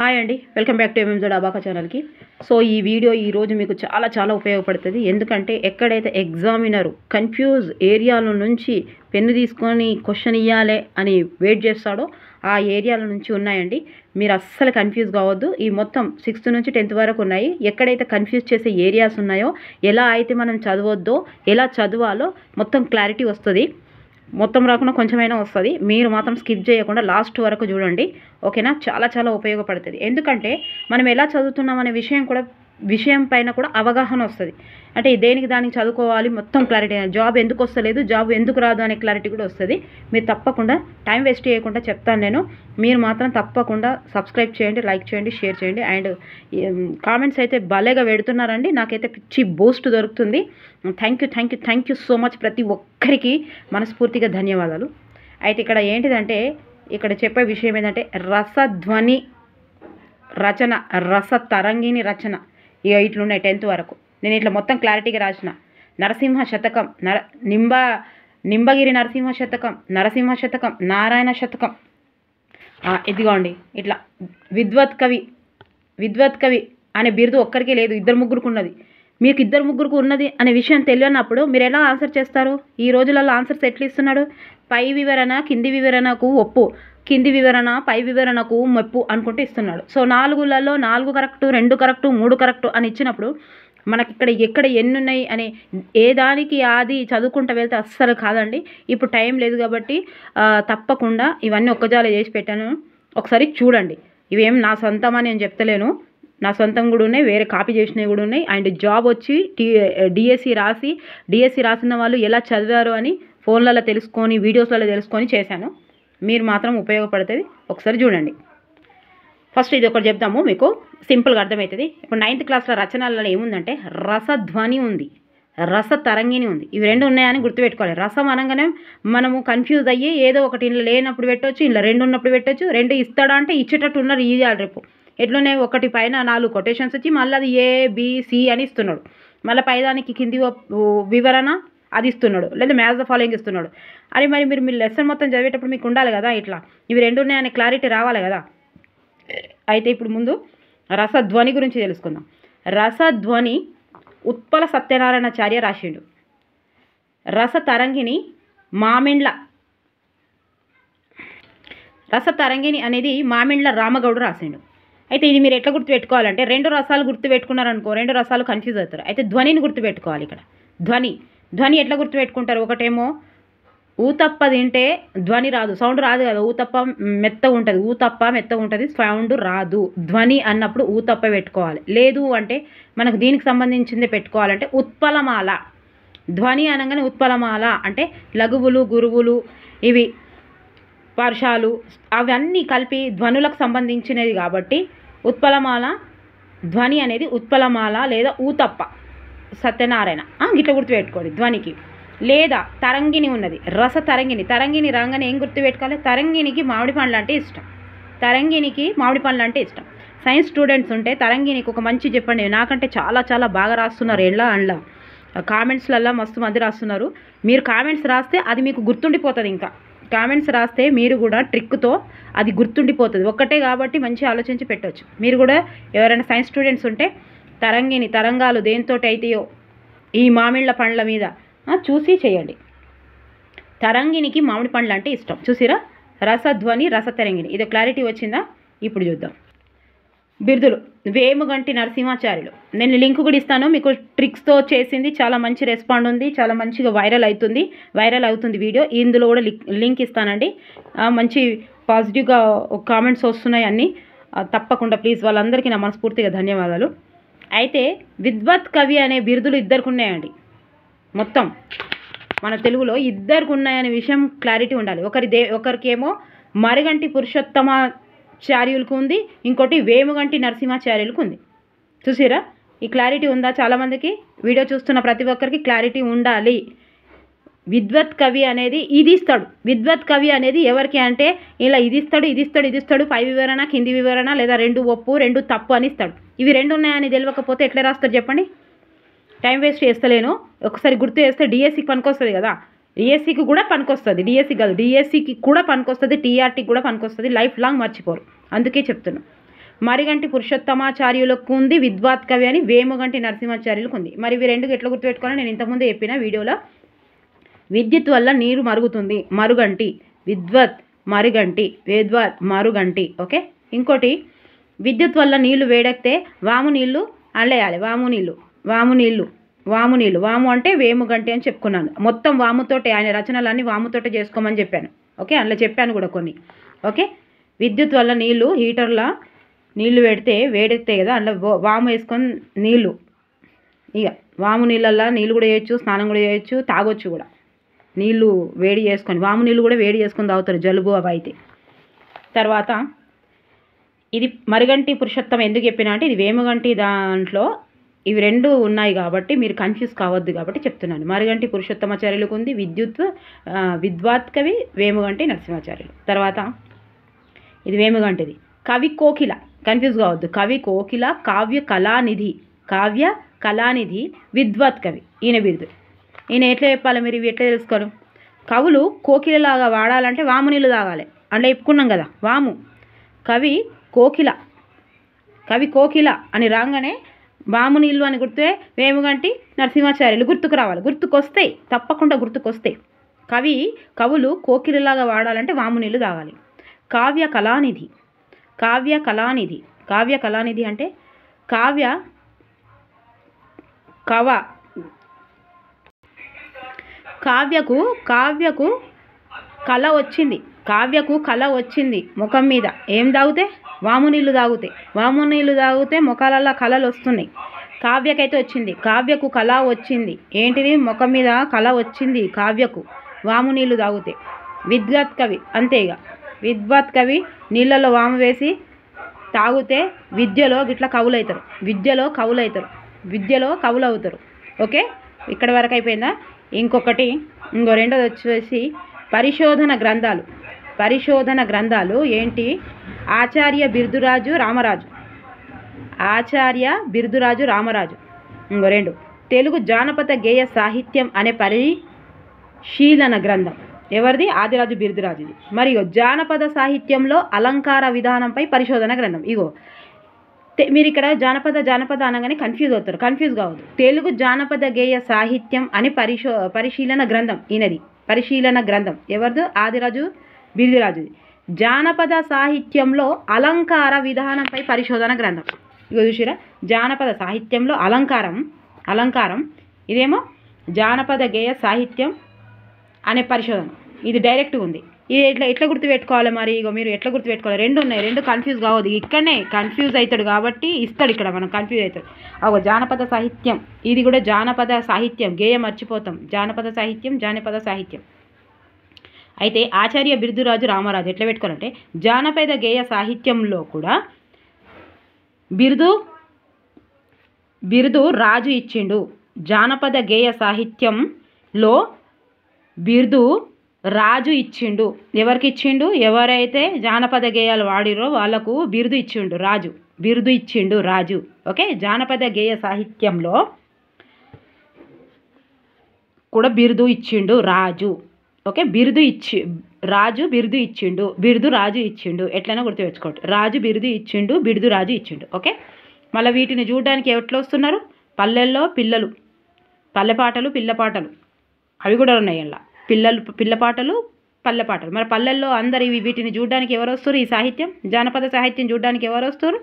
Hi అండి, welcome back to ఎంఎంజెడ్ abaca ఛానల్కి. So ఈ వీడియో ఈరోజు మీకు చాలా ఉపయోగపడుతుంది. ఎందుకంటే ఎక్కడైతే ఎగ్జామినర్ కన్ఫ్యూజ్ ఏరియాల నుంచి పెన్ను తీసుకొని క్వశ్చన్ ఇవ్వాలి అని వెయిట్ చేస్తాడో ఆ ఏరియాల నుంచి ఉన్నాయండి. మీరు అస్సలు కన్ఫ్యూజ్ కావద్దు. ఈ మొత్తం 6th నుంచి 10th వరకు ఉన్నాయి. ఎక్కడైతే కన్ఫ్యూజ్ చేసే ఏరియాస్ ఉన్నాయో, ఎలా అయితే మనం చదవద్దో, ఎలా చదవాలో మొత్తం క్లారిటీ వస్తుంది. మొత్తం రాకుండా కొంచెమైనా వస్తుంది. మీరు మాత్రం స్కిప్ చేయకుండా లాస్ట్ వరకు చూడండి, ఓకేనా? చాలా ఉపయోగపడుతుంది. ఎందుకంటే మనం ఎలా చదువుతున్నాం అనే విషయం పైన కూడా అవగాహన వస్తుంది. అంటే దేనికి దానికి చదువుకోవాలి, మొత్తం క్లారిటీ. జాబ్ ఎందుకు వస్తలేదు, జాబ్ ఎందుకు రాదు అనే క్లారిటీ కూడా వస్తుంది. మీరు తప్పకుండా టైం వేస్ట్ చేయకుండా చెప్తాను నేను. మీరు మాత్రం తప్పకుండా సబ్స్క్రైబ్ చేయండి, లైక్ చేయండి, షేర్ చేయండి. అండ్ కామెంట్స్ అయితే భలేగా పెడుతున్నారండి. నాకైతే పిచ్చి బూస్ట్ దొరుకుతుంది. Thank you so much. ప్రతి ఒక్కరికి మనస్ఫూర్తిగా ధన్యవాదాలు. అయితే ఇక్కడ ఏంటిదంటే, ఇక్కడ చెప్పే విషయం ఏంటంటే రసధ్వని రచన, రస తరంగిణి రచన. ఇక ఇట్లున్నాయి 10th వరకు. నేను ఇట్లా మొత్తం క్లారిటీగా రాసిన. నరసింహ శతకం, నింబగిరి నరసింహ శతకం, నరసింహ శతకం, నారాయణ శతకం. ఇదిగోండి ఇట్లా విద్వత్ కవి అనే బిరుదు ఒక్కరికి లేదు, 2-3 ఉన్నది. మీకు 2-3 ఉన్నది అనే విషయం తెలియనప్పుడు మీరు ఎలా ఆన్సర్ చేస్తారు? ఈ రోజులలో ఆన్సర్స్ ఎట్లా ఇస్తున్నాడు? పై వివరణ కింది వివరణకు ఒప్పు, కింది వివరణ పై వివరణకు మెప్పు అనుకుంటూ ఇస్తున్నాడు. సో 4లలో 4 కరెక్టు, 2 కరెక్టు, 3 కరెక్టు అని ఇచ్చినప్పుడు మనకి ఎక్కడ ఎన్ని ఉన్నాయి అని ఏ దానికి అది చదువుకుంటూ వెళ్తే అస్సలు కాదండి. ఇప్పుడు టైం లేదు కాబట్టి తప్పకుండా ఇవన్నీ ఒక్కజాల చేసి పెట్టాను, ఒకసారి చూడండి. ఇవేం నా సొంతం అని నేను చెప్తలేను, నా సొంతం కూడా ఉన్నాయి, వేరే కాపీ చేసినవి కూడా ఉన్నాయి. అండ్ జాబ్ వచ్చి డిఎస్సి రాసిన వాళ్ళు ఎలా చదివారు అని ఫోన్లలో తెలుసుకొని, వీడియోస్లలో తెలుసుకొని చేశాను. మీరు మాత్రం ఉపయోగపడుతుంది, ఒకసారి చూడండి. ఫస్ట్ ఇది ఒకటి చెప్తాము, మీకు సింపుల్గా అర్థమవుతుంది. ఇప్పుడు 9th క్లాస్లో రచనలలో ఏముందంటే రసధ్వని ఉంది, రస తరంగిణి ఉంది. ఇవి 2 ఉన్నాయని గుర్తుపెట్టుకోవాలి. రసం అనగానే మనము కన్ఫ్యూజ్ అయ్యి ఏదో ఒకటి ఇంట్లో లేనప్పుడు పెట్టవచ్చు, ఇంట్లో 2 ఉన్నప్పుడు పెట్టవచ్చు. 2 ఇస్తాడా అంటే ఇచ్చేటట్టు ఉన్నారు, ఇవ్వాలి రేపు. ఎట్లున్నాయి, ఒకటి పైన 4 కొటేషన్స్ వచ్చి మళ్ళీ అది ABC అని ఇస్తున్నాడు, మళ్ళీ పైదానికి కింది వివరణ అది ఇస్తున్నాడు, లేదా మ్యాథ్స్ ద ఫాలోయింగ్ ఇస్తున్నాడు. అది మరి మీరు లెసన్ మొత్తం చదివేటప్పుడు మీకు ఉండాలి కదా, ఇట్లా ఇవి 2 ఉన్నాయనే క్లారిటీ రావాలి కదా. అయితే ఇప్పుడు ముందు రసధ్వని గురించి తెలుసుకుందాం. రసధ్వని ఉత్పల సత్యనారాయణాచార్య రాసిండు. రస తరంగిణి అనేది మామిండ్ల రామగౌడు రాసిండు. అయితే ఇది మీరు ఎట్లా గుర్తుపెట్టుకోవాలంటే, 2 రసాలు గుర్తుపెట్టుకున్నారనుకో, 2 రసాలు కన్ఫ్యూజ్ అవుతారు. అయితే ధ్వనిని గుర్తుపెట్టుకోవాలి. ఇక్కడ ధ్వని ఎట్లా గుర్తుపెట్టుకుంటారు? ఒకటేమో ఊతప్ప తింటే ధ్వని రాదు, సౌండ్ రాదు కదా. ఊతప్ప మెత్తగా ఉంటుంది, సౌండ్ రాదు. ధ్వని అన్నప్పుడు ఊతప్ప పెట్టుకోవాలి. లేదు అంటే మనకు దీనికి సంబంధించిందే పెట్టుకోవాలంటే ఉత్పలమాల. ధ్వని అనగానే ఉత్పలమాల అంటే లఘువులు, గురువులు, ఇవి వర్షాలు అవన్నీ కలిపి ధ్వనులకు సంబంధించినది కాబట్టి ఉత్పలమాల. ధ్వని అనేది ఉత్పలమాల లేదా ఊతప్ప సత్యనారాయణ, గిట్ల గుర్తుపెట్టుకోండి ధ్వనికి. లేదా తరంగిణి ఉన్నది, రస తరంగిణి రాగానే ఏం గుర్తుపెట్టుకోవాలి? తరంగిణికి మామిడి పండ్లు అంటే ఇష్టం. సైన్స్ స్టూడెంట్స్ ఉంటే తరంగిణికి ఒక మంచి చెప్పండి. నాకంటే చాలా బాగా రాస్తున్నారు, అండ్ల కామెంట్స్లలో మస్తు మంది రాస్తున్నారు. మీరు కామెంట్స్ రాస్తే అది మీకు గుర్తుండిపోతుంది. ఇంకా కామెంట్స్ రాస్తే మీరు కూడా ట్రిక్తో అది గుర్తుండిపోతుంది. ఒక్కటే కాబట్టి మంచి ఆలోచించి పెట్టవచ్చు. మీరు కూడా ఎవరైనా సైన్స్ స్టూడెంట్స్ ఉంటే తరంగాలు దేంతో అయితాయో ఈ మామిళ్ళ పండ్ల మీద చూసి చేయండి. తరంగిణికి మామిడి పండ్లు అంటే ఇష్టం. చూసిరా, రసధ్వని రస తరంగిణి. ఇది క్లారిటీ వచ్చిందా? ఇప్పుడు చూద్దాం. బిరుదులు: వేముగంటి నరసింహాచార్యులు. నేను లింక్ కూడా ఇస్తాను మీకు. ట్రిక్స్తో చేసింది, చాలా మంచి రెస్పాండ్ ఉంది, చాలా మంచిగా వైరల్ అవుతుంది వీడియో. ఇందులో కూడా లింక్ ఇస్తానండి. మంచి పాజిటివ్గా కామెంట్స్ వస్తున్నాయి అన్నీ. తప్పకుండా ప్లీజ్, వాళ్ళందరికీ నా మనస్ఫూర్తిగా ధన్యవాదాలు. అయితే విద్వత్ కవి అనే బిరుదులు 2కి ఉన్నాయండి. మొత్తం మన తెలుగులో 2కి ఉన్నాయనే విషయం క్లారిటీ ఉండాలి. ఒకరికేమో మరుగంటి పురుషోత్తమాచార్యులకు ఉంది, ఇంకోటి వేముగంటి నరసింహాచార్యులకు ఉంది. చూసిరా, ఈ క్లారిటీ ఉందా? చాలామందికి వీడియో చూస్తున్న ప్రతి ఒక్కరికి క్లారిటీ ఉండాలి. విద్వత్ కవి అనేది ఇది ఇస్తాడు. విద్వత్ కవి అనేది ఎవరికి అంటే ఇలా ఇది ఇస్తాడు, పై వివరణ కింది వివరణ, లేదా 2 ఒప్పు 2 తప్పు అని ఇస్తాడు. ఇవి 2 ఉన్నాయని తెలియకపోతే ఎట్లా రాస్తారు చెప్పండి? టైం వేస్ట్ చేస్తలేను, ఒకసారి గుర్తు చేస్తే డిఎస్సికి పనికొస్తుంది కదా. డిఎస్సికి కూడా పనికొస్తుంది, డిఎస్సి కాదు డిఎస్సికి కూడా పనికొస్తుంది, టీఆర్టీకి కూడా పనికొస్తుంది. లైఫ్ లాంగ్ మర్చిపోరు, అందుకే చెప్తున్నాను. మరిగంటి పురుషోత్తమాచార్యులకు ఉంది, విద్వాత్ కవి అని వేముగంటి నరసింహాచార్యులకు ఉంది. మరి ఇవి రెండు ఎట్లా గుర్తుపెట్టుకోవాలో నేను ఇంతకుముందే చెప్పిన వీడియోలో. విద్యుత్ వల్ల నీరు మరుగుతుంది, మరుగంటి. విద్వత్ మరుగంటి, విద్వత్ మరుగంటి. ఓకే. ఇంకోటి విద్యుత్ వల్ల నీళ్లు వేడెక్కితే వాము నీళ్లు అల్లేయాలి. వాము అంటే వేముగంటి అని చెప్పుకున్నాను. మొత్తం వాముతోటే ఆయన రచనలన్నీ వాముతోటే చేసుకోమని చెప్పాను. ఓకే, అందులో చెప్పాను కూడా కొన్ని. ఓకే. విద్యుత్ వల్ల నీళ్లు, హీటర్లో నీళ్లు పెడితే వేడెక్తాయి కదా, అందులో వాము వేసుకొని నీళ్లు, ఇక వాము నీళ్ళల్లో నీళ్ళు కూడా చేయొచ్చు, స్నానం కూడా చేయొచ్చు, తాగొచ్చు కూడా. నీళ్ళు వేడి చేసుకొని, వాము నీళ్ళు కూడా వేడి చేసుకొని తాగుతారు జలుబు అవి అయితే. తర్వాత ఇది మరిగంటి పురుషోత్తం ఎందుకు చెప్పినా అంటే ఇది వేముగంటి దాంట్లో ఇవి రెండు ఉన్నాయి కాబట్టి మీరు కన్ఫ్యూజ్ కావద్దు కాబట్టి చెప్తున్నాను. మరిగంటి పురుషోత్తమాచార్యులకు ఉంది, విద్వాత్ కవి వేముగంటి నరసింహాచార్యులు. తర్వాత ఇది వేముగంటిది. కవి కోకిల, కన్ఫ్యూజ్ కావద్దు. కవి కోకిల, కావ్య కళానిధి, విద్వత్ కవి. ఈయన బిరుదు. ఈయన ఎట్లా చెప్పాలి మీరు, ఇవి ఎట్లా తెలుసుకోరు? కవులు కోకిలలాగా వాడాలంటే వాము నీళ్ళు తాగాలి, అంటే చెప్పుకున్నాం కదా వాము. కవి కోకిల అని రాగానే వాము నీళ్ళు అని గుర్తే వేముగంటి నరసింహాచార్యులు గుర్తుకు రావాలి. గుర్తుకొస్తాయి, తప్పకుండా గుర్తుకొస్తాయి. కవులు కోకిలలాగా వాడాలంటే వాము నీళ్ళు తాగాలి. కావ్య కళానిధి అంటే కావ్యకు కళ వచ్చింది ముఖం మీద. ఏం తాగితే? వాము నీళ్ళు తాగితే ముఖాలలో కళలు వస్తున్నాయి. కావ్యకైతే వచ్చింది, కావ్యకు కళ వచ్చింది. ఏంటిది? ముఖం మీద కళ వచ్చింది కావ్యకు, వాము నీళ్ళు తాగితే. విద్వత్ కవి అంతే. ఇక విద్వత్ కవి నీళ్ళల్లో వాము వేసి తాగితే విద్యలో గిట్లా కవులవుతారు, విద్యలో కవులవుతారు. ఓకే, ఇక్కడ వరకు అయిపోయిందా? ఇంకో రెండోది వచ్చేసి పరిశోధన గ్రంథాలు ఏంటి? ఆచార్య బిర్దురాజు రామరాజు. ఇంకో రెండు తెలుగు జానపద గేయ సాహిత్యం అనే పరిశీలన గ్రంథం. ఎవరిది? ఆదిరాజు బిర్దురాజుది. మరి జానపద సాహిత్యంలో అలంకార విధానంపై పరిశోధన గ్రంథం. మీరు ఇక్కడ జానపద అనగానే కన్ఫ్యూజ్ కావద్దు. తెలుగు జానపద గేయ సాహిత్యం అని పరిశీలన గ్రంథం ఈయనది. పరిశీలన గ్రంథం ఎవరిది? ఆదిరాజు బిర్దురాజుది. జానపద సాహిత్యంలో అలంకార విధానంపై పరిశోధన గ్రంథం. చూసిరా, జానపద సాహిత్యంలో అలంకారం ఇదేమో జానపద గేయ సాహిత్యం అనే పరిశోధన. ఇది డైరెక్ట్గా ఉంది. ఇది ఎట్లా గుర్తుపెట్టుకోవాలి మరి? మీరు ఎట్లా గుర్తుపెట్టుకోవాలి? రెండు ఉన్నాయి, రెండు కన్ఫ్యూజ్ కావద్దు. ఇక్కడనే కన్ఫ్యూజ్ అవుతాడు కాబట్టి ఇస్తాడు ఇక్కడ, మనం కన్ఫ్యూజ్ అవుతాడు. జానపద సాహిత్యం, ఇది కూడా జానపద సాహిత్యం. గేయ మర్చిపోతాం. జానపద సాహిత్యం. అయితే ఆచార్య బిర్దురాజు రామరాజు ఎట్లా పెట్టుకోవాలంటే, జానపద గేయ సాహిత్యంలో కూడా బిరుదు రాజు ఇచ్చిండు. జానపద గేయ సాహిత్యంలో బిరుదు రాజు ఇచ్చిండు. ఎవరికి ఇచ్చిండు? ఎవరైతే జానపద గేయాలు వాడిరో వాళ్ళకు బిరుదు ఇచ్చిండు రాజు. ఓకే, జానపద గేయ సాహిత్యంలో కూడా బిరుదు ఇచ్చిండు రాజు. ఓకే, బిరుదు రాజు ఇచ్చిండు. ఎట్లయినా గుర్తుపెట్టుకోండి. రాజు బిరుదు ఇచ్చిండు, బిరుదు రాజు ఇచ్చిండు. ఓకే, మళ్ళీ వీటిని చూడడానికి ఎట్లా వస్తున్నారు? పల్లెల్లో పిల్లలు, పల్లెపాటలు, పిల్లపాటలు అవి కూడా ఉన్నాయి. అలా పిల్లపాటలు, పల్లెపాటలు. మరి పల్లెల్లో అందరు వీటిని చూడడానికి ఎవరు వస్తారు? ఈ సాహిత్యం, జానపద సాహిత్యం చూడడానికి ఎవరు వస్తారు?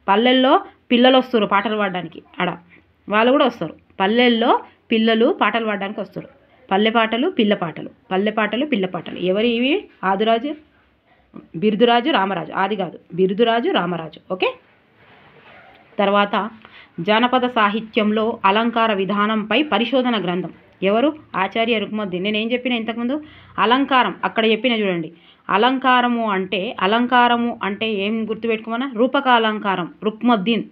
పల్లెల్లో పిల్లలు వస్తారు పాటలు పాడడానికి. వాళ్ళు కూడా వస్తారు. పల్లెల్లో పిల్లలు పాటలు పాడడానికి వస్తారు. పల్లెపాటలు, పిల్లపాటలు. ఎవరు ఇవి? ఆదిరాజు బిర్దురాజు రామరాజు. ఆది కాదు, బిర్దురాజు రామరాజు. ఓకే, తర్వాత జానపద సాహిత్యంలో అలంకార విధానంపై పరిశోధన గ్రంథం. ఎవరు? ఆచార్య రుక్మద్దీన్. నేనేం చెప్పిన ఇంతకుముందు? అలంకారం. అక్కడ చెప్పిన చూడండి. అలంకారము అంటే ఏం గుర్తుపెట్టుకోమన్నా? రూపకాలంకారం. రుక్మద్దీన్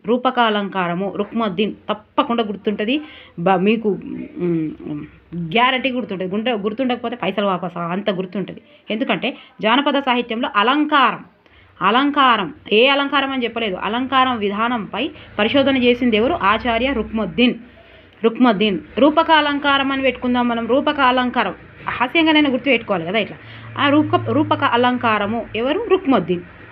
తప్పకుండా గుర్తుంటుంది. మీకు గ్యారంటీ గుర్తుంటుంది. గుర్తుండకపోతే పైసలు వాపస్, అంత గుర్తుంటుంది. ఎందుకంటే జానపద సాహిత్యంలో అలంకారం ఏ అలంకారం అని చెప్పలేదు. అలంకారం విధానంపై పరిశోధన చేసింది ఎవరు? ఆచార్య రుక్మద్దీన్. రూపకాలంకారం అని పెట్టుకుందాం మనం. హాస్యంగా నేను గుర్తుపెట్టుకోవాలి కదా ఇట్లా. ఆ రూపక అలంకారము ఎవరు?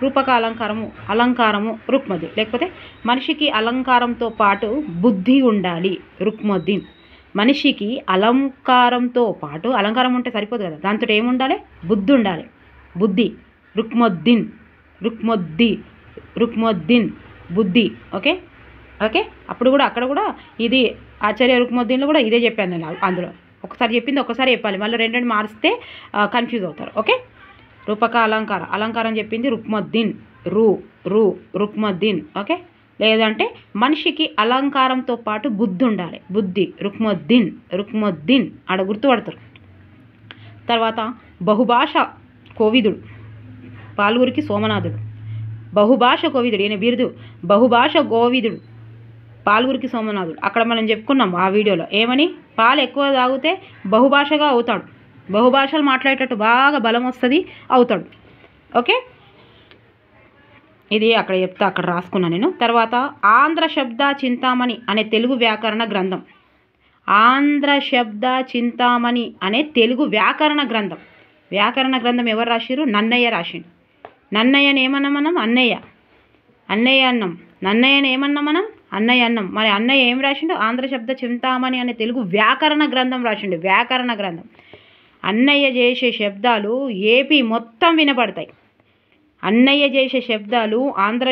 రూపక అలంకారము అలంకారము రుక్మద్దీన్. లేకపోతే మనిషికి అలంకారంతో పాటు బుద్ధి ఉండాలి రుక్మద్దీన్. మనిషికి అలంకారంతో పాటు, అలంకారం ఉంటే సరిపోదు కదా, దాంతో ఏముండాలి, బుద్ధి ఉండాలి. బుద్ధి రుక్మద్దీన్, రుక్మద్దీన్ బుద్ధి. Okay okay. అప్పుడు కూడా అక్కడ కూడా ఇది ఆచార్య రుక్మద్దీన్లో కూడా ఇదే చెప్పాను నేను. అందులో ఒకసారి చెప్పింది ఒకసారి చెప్పాలి, మళ్ళీ రెండు మారిస్తే కన్ఫ్యూజ్ అవుతారు. ఓకే. రూపక అలంకారం చెప్పింది రుక్మద్దీన్, రుక్మద్దీన్. ఓకే. లేదంటే మనిషికి అలంకారంతో పాటు బుద్ధి ఉండాలి, బుద్ధి రుక్మద్దీన్ ఆడ గుర్తుపడతారు. తర్వాత బహుభాష కోవిదుడు పాల్గురికి సోమనాథుడు. బహుభాష కోవిదుడు, ఈయన బిరుదు బహుభాష కోవిదుడు పాల్గురికి సోమనాథుడు. అక్కడ మనం చెప్పుకున్నాం ఆ వీడియోలో ఏమని, పాలు ఎక్కువ తాగితే బహుభాషగా అవుతాడు, బహుభాషలు మాట్లాడేటట్టు బాగా బలం వస్తుంది, అవుతాడు. ఓకే. ఇది అక్కడ చెప్తా, అక్కడ రాసుకున్నాను నేను. తర్వాత ఆంధ్ర శబ్ద చింతామణి అనే తెలుగు వ్యాకరణ గ్రంథం. ఆంధ్ర శబ్ద చింతామణి అనే తెలుగు వ్యాకరణ గ్రంథం. వ్యాకరణ గ్రంథం ఎవరు రాసిరు? నన్నయ్య రాసిండు. నన్నయ్యని ఏమన్నా మనం? అన్నయ్య అన్నం. నన్నయ్యని ఏమన్నా మనం? అన్నయ్య అన్నం. మరి అన్నయ్య ఏం రాసిండు? ఆంధ్ర శబ్ద చింతామణి అనే తెలుగు వ్యాకరణ గ్రంథం రాసిండు. వ్యాకరణ గ్రంథం. అన్నయ్య చేసే శబ్దాలు ఏపీ మొత్తం వినపడతాయి. అన్నయ్య చేసే శబ్దాలు ఆంధ్ర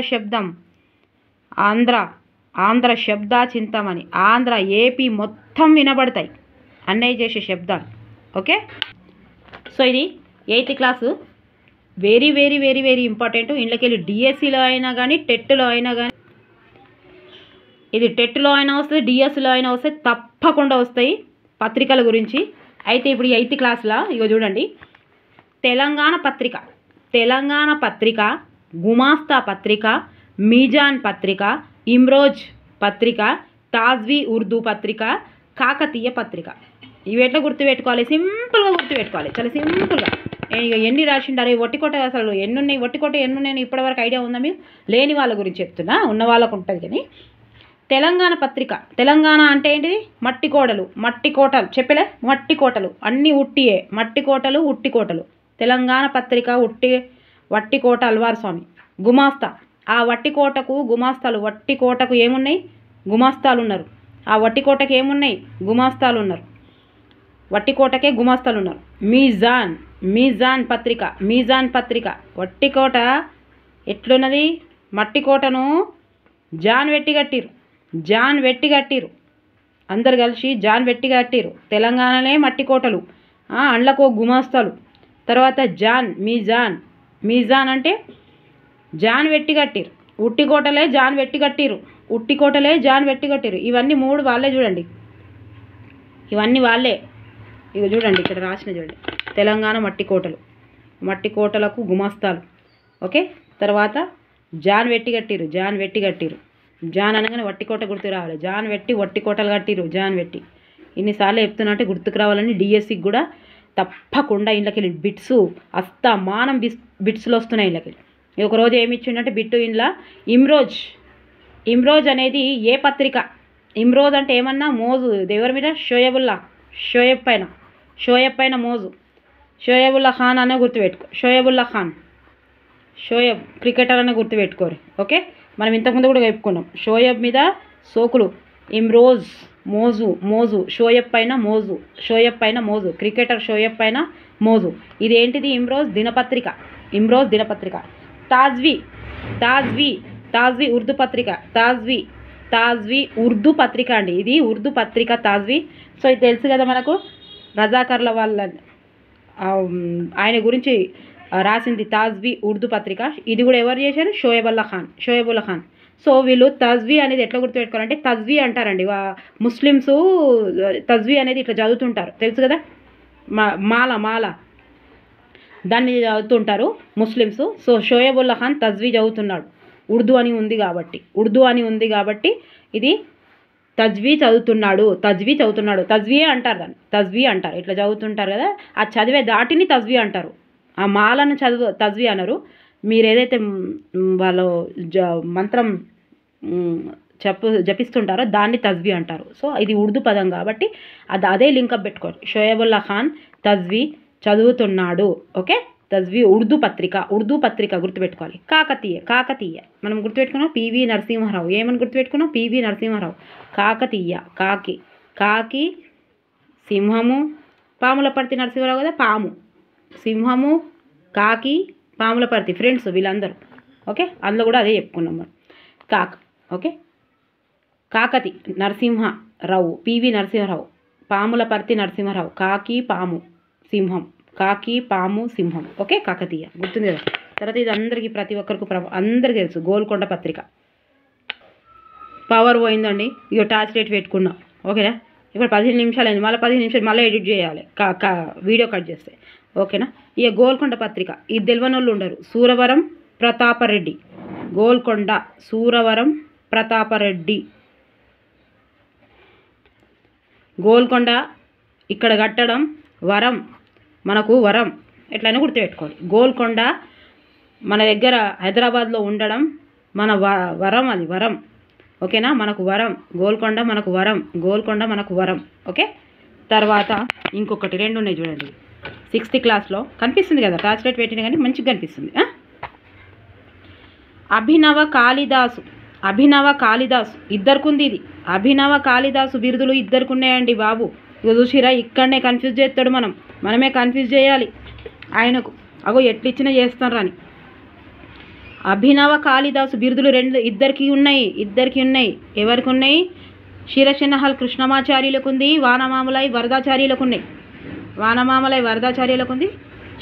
శబ్ద చింతామణి, ఆంధ్ర ఏపీ మొత్తం వినబడతాయి అన్నయ్య చేసే శబ్దాలు. ఓకే. సో ఇది 8th class, very very very very important. ఇంట్లోకెళ్ళి డిఎస్సిలో అయినా కానీ టెట్లో అయినా కానీ, ఇది టెట్లో అయినా వస్తుంది, డిఎస్సిలో అయినా వస్తాయి, తప్పకుండా వస్తాయి పత్రికల గురించి. అయితే ఇప్పుడు 8th క్లాస్లో ఇగో చూడండి, తెలంగాణ పత్రిక, గుమాస్తా పత్రిక, మీజాన్ పత్రిక, ఇమ్రోజ్ పత్రిక, తాజ్వీ ఉర్దూ పత్రిక, కాకతీయ పత్రిక. ఇవి ఎట్లా గుర్తుపెట్టుకోవాలి? సింపుల్గా గుర్తుపెట్టుకోవాలి, చాలా సింపుల్గా. ఇక ఎన్ని రాసిండారు ఒట్టికోట, అసలు ఒట్టికోట ఎన్ని ఉన్నాయని ఇప్పటివరకు ఐడియా ఉందా మీకు? లేని వాళ్ళ గురించి చెప్తున్నా, ఉన్న వాళ్ళకు ఉంటుంది. కానీ తెలంగాణ పత్రిక, తెలంగాణ అంటే ఏంటిది? మట్టి కోటలు చెప్పలే, మట్టి కోటలు అన్నీ ఉట్టియే, మట్టి కోటలు ఉట్టి కోటలు. తెలంగాణ పత్రిక వట్టికోట అల్వార్ స్వామి. గుమాస్తా, ఆ వట్టికోటకు గుమాస్తాలు, వట్టికోటకు ఏమున్నాయి? గుమాస్తాలు ఉన్నారు. ఆ వట్టికోటకు ఏమున్నాయి? గుమాస్తాలు ఉన్నారు. వట్టికోటకే గుమాస్తాలు ఉన్నారు. మీజాన్ పత్రిక వట్టికోట ఎట్లున్నది? మట్టి కోటను జాన్ వెట్టి కట్టిరు, అందరు కలిసి జాన్ వెట్టి కట్టిరు. తెలంగాణనే మట్టి కోటలు, అండ్లకో గుమాస్తాలు. తర్వాత మీజాన్ అంటే జాన్ వెట్టి కట్టిరు, ఉట్టికోటలే జాన్ వెట్టి కట్టిరు. ఇవన్నీ 3 వాళ్ళే చూడండి, ఇవన్నీ వాళ్ళే. ఇవి చూడండి ఇక్కడ రాసిన చూడండి, తెలంగాణ మట్టి కోటలకు గుమాస్తాలు. ఓకే. తర్వాత జాన్ వెట్టి కట్టిరు. జాన్ అనగానే వట్టికోట గుర్తు రావాలి. జాన్ వెట్టి వట్టికోటలు కట్టిరు, జాన్ వెట్టి. ఇన్నిసార్లు చెప్తున్నా అంటే గుర్తుకు రావాలని. డిఎస్సికి కూడా తప్పకుండా ఇంట్లోకి బిట్స్ అస్తమానం బిట్స్లు వస్తున్నాయి ఇంట్లోకి. ఒకరోజు ఏమి ఇచ్చిండంటే బిట్టు ఇంట్లో ఇమ్రోజ్ అనేది ఏ పత్రిక? ఇమ్రోజ్ అంటే ఏమన్నా మోజు ఎవరి మీద? షోయబ్ పైన మోజు. షోయబుల్లా ఖాన్ అనే గుర్తుపెట్టుకో, షోయబ్ క్రికెటర్ అనే గుర్తుపెట్టుకోరు. ఓకే. మనం ఇంతకుముందు కూడా చెప్పుకున్నాం, షోయబ్ మీద సోకులు. ఇమ్రోజ్ మోజు, షోయబ్ పైన మోజు, క్రికెటర్ షోయబ్ పైన మోజు. ఇదేంటిది? ఇమ్రోజ్ దినపత్రిక. తాజ్వీ ఉర్దూ పత్రిక, తాజ్వీ ఉర్దూ పత్రిక అండి. ఇది ఉర్దూ పత్రిక తాజ్వీ. సో ఇది తెలుసు కదా మనకు, రజాకర్ల వాళ్ళ ఆయన గురించి రాసింది తాజ్వీ ఉర్దూ పత్రిక. ఇది కూడా ఎవరు చేశారు? షోయబుల్లా ఖాన్. సో వీళ్ళు తజ్వీ అనేది ఎట్లా గుర్తుపెట్టుకోవాలంటే, తజ్వీ అంటారండి ముస్లిమ్స్. తజ్వీ అనేది ఇట్లా చదువుతుంటారు, తెలుసు కదా, మాల దాన్ని చదువుతుంటారు ముస్లిమ్స్. సో షోయబుల్లా ఖాన్ తజ్వీ చదువుతున్నాడు, ఉర్దూ అని ఉంది కాబట్టి ఇది తజ్వీ చదువుతున్నాడు. తజ్వీ అంటారు, ఇట్లా చదువుతుంటారు కదా, ఆ చదివే దాటిని తజ్వీ అంటారు. ఆ మాలను తజ్వీ అనరు. మీరు ఏదైతే వాళ్ళు మంత్రం జపిస్తుంటారో దాన్ని తజ్వీ అంటారు. సో ఇది ఉర్దూ పదం కాబట్టి అదే లింకప్ పెట్టుకోండి. షోయబుల్లా ఖాన్ తజ్వీ చదువుతున్నాడు. ఓకే. ఉర్దూ పత్రిక గుర్తుపెట్టుకోవాలి. కాకతీయ మనం గుర్తుపెట్టుకున్నాం. పివి నరసింహారావు. ఏమని గుర్తుపెట్టుకున్నాం? పివి నరసింహారావు. కాకతీయ. కాకి సింహము, పాములపర్తి నరసింహారావు కదా, పాము, సింహము, కాకి, పాములపర్తి ఫ్రెండ్స్ వీళ్ళందరూ. ఓకే, అందులో కూడా అదే చెప్పుకున్నాం మనం. ఓకే, కాకతి నరసింహారావు, పివి నరసింహారావు, పాములపర్తి నరసింహారావు, కాకి పాము సింహం, కాకి పాము సింహం. ఓకే, కాకతీయ గుర్తుంది కదా. తర్వాత ఇది అందరికీ ప్రతి ఒక్కరికి అందరికీ తెలుసు, గోల్కొండ పత్రిక. పవర్ పోయిందండి, ఇక టార్చ్ లైట్ పెట్టుకున్నాం. ఓకేనా, ఇప్పుడు 15 నిమిషాలు అయింది, మళ్ళీ 15 నిమిషాలు మళ్ళీ ఎడిట్ చేయాలి వీడియో కట్ చేస్తే. ఓకేనా, ఇక గోల్కొండ పత్రిక ఇది తెలియని వాళ్ళు ఉండరు. సూరవరం ప్రతాపరెడ్డి, గోల్కొండ సూరవరం ప్రతాపరెడ్డి. గోల్కొండ ఇక్కడ కట్టడం వరం, మనకు వరం, ఎట్లయినా గుర్తుపెట్టుకోవాలి. గోల్కొండ మన దగ్గర హైదరాబాద్లో ఉండడం మన వరం, అది వరం. ఓకేనా, మనకు వరం, గోల్కొండ మనకు వరం, గోల్కొండ మనకు వరం. ఓకే, తర్వాత ఇంకొకటి 2 ఉన్నాయి చూడండి. 6th క్లాస్లో కనిపిస్తుంది కదా, టార్చ్ లైట్ పెట్టినా కానీ మంచిగా కనిపిస్తుంది. అభినవ కాళిదాసు ఇద్దరికి ఉంది. ఇది అభినవ కాళిదాసు బిరుదులు ఇద్దరికి ఉన్నాయండి బాబు. ఇక చూసిరా, ఇక్కడనే కన్ఫ్యూజ్ చేస్తాడు, మనమే కన్ఫ్యూజ్ చేయాలి ఆయనకు. ఎట్లిచ్చినా చేస్తాను రాని. అభినవ కాళిదాసు బిరుదులు ఇద్దరికి ఉన్నాయి. ఎవరికి ఉన్నాయి? క్షీరసెనహల్ కృష్ణమాచార్యులకు ఉంది, వానమామలై వరదాచార్యులకు ఉన్నాయి.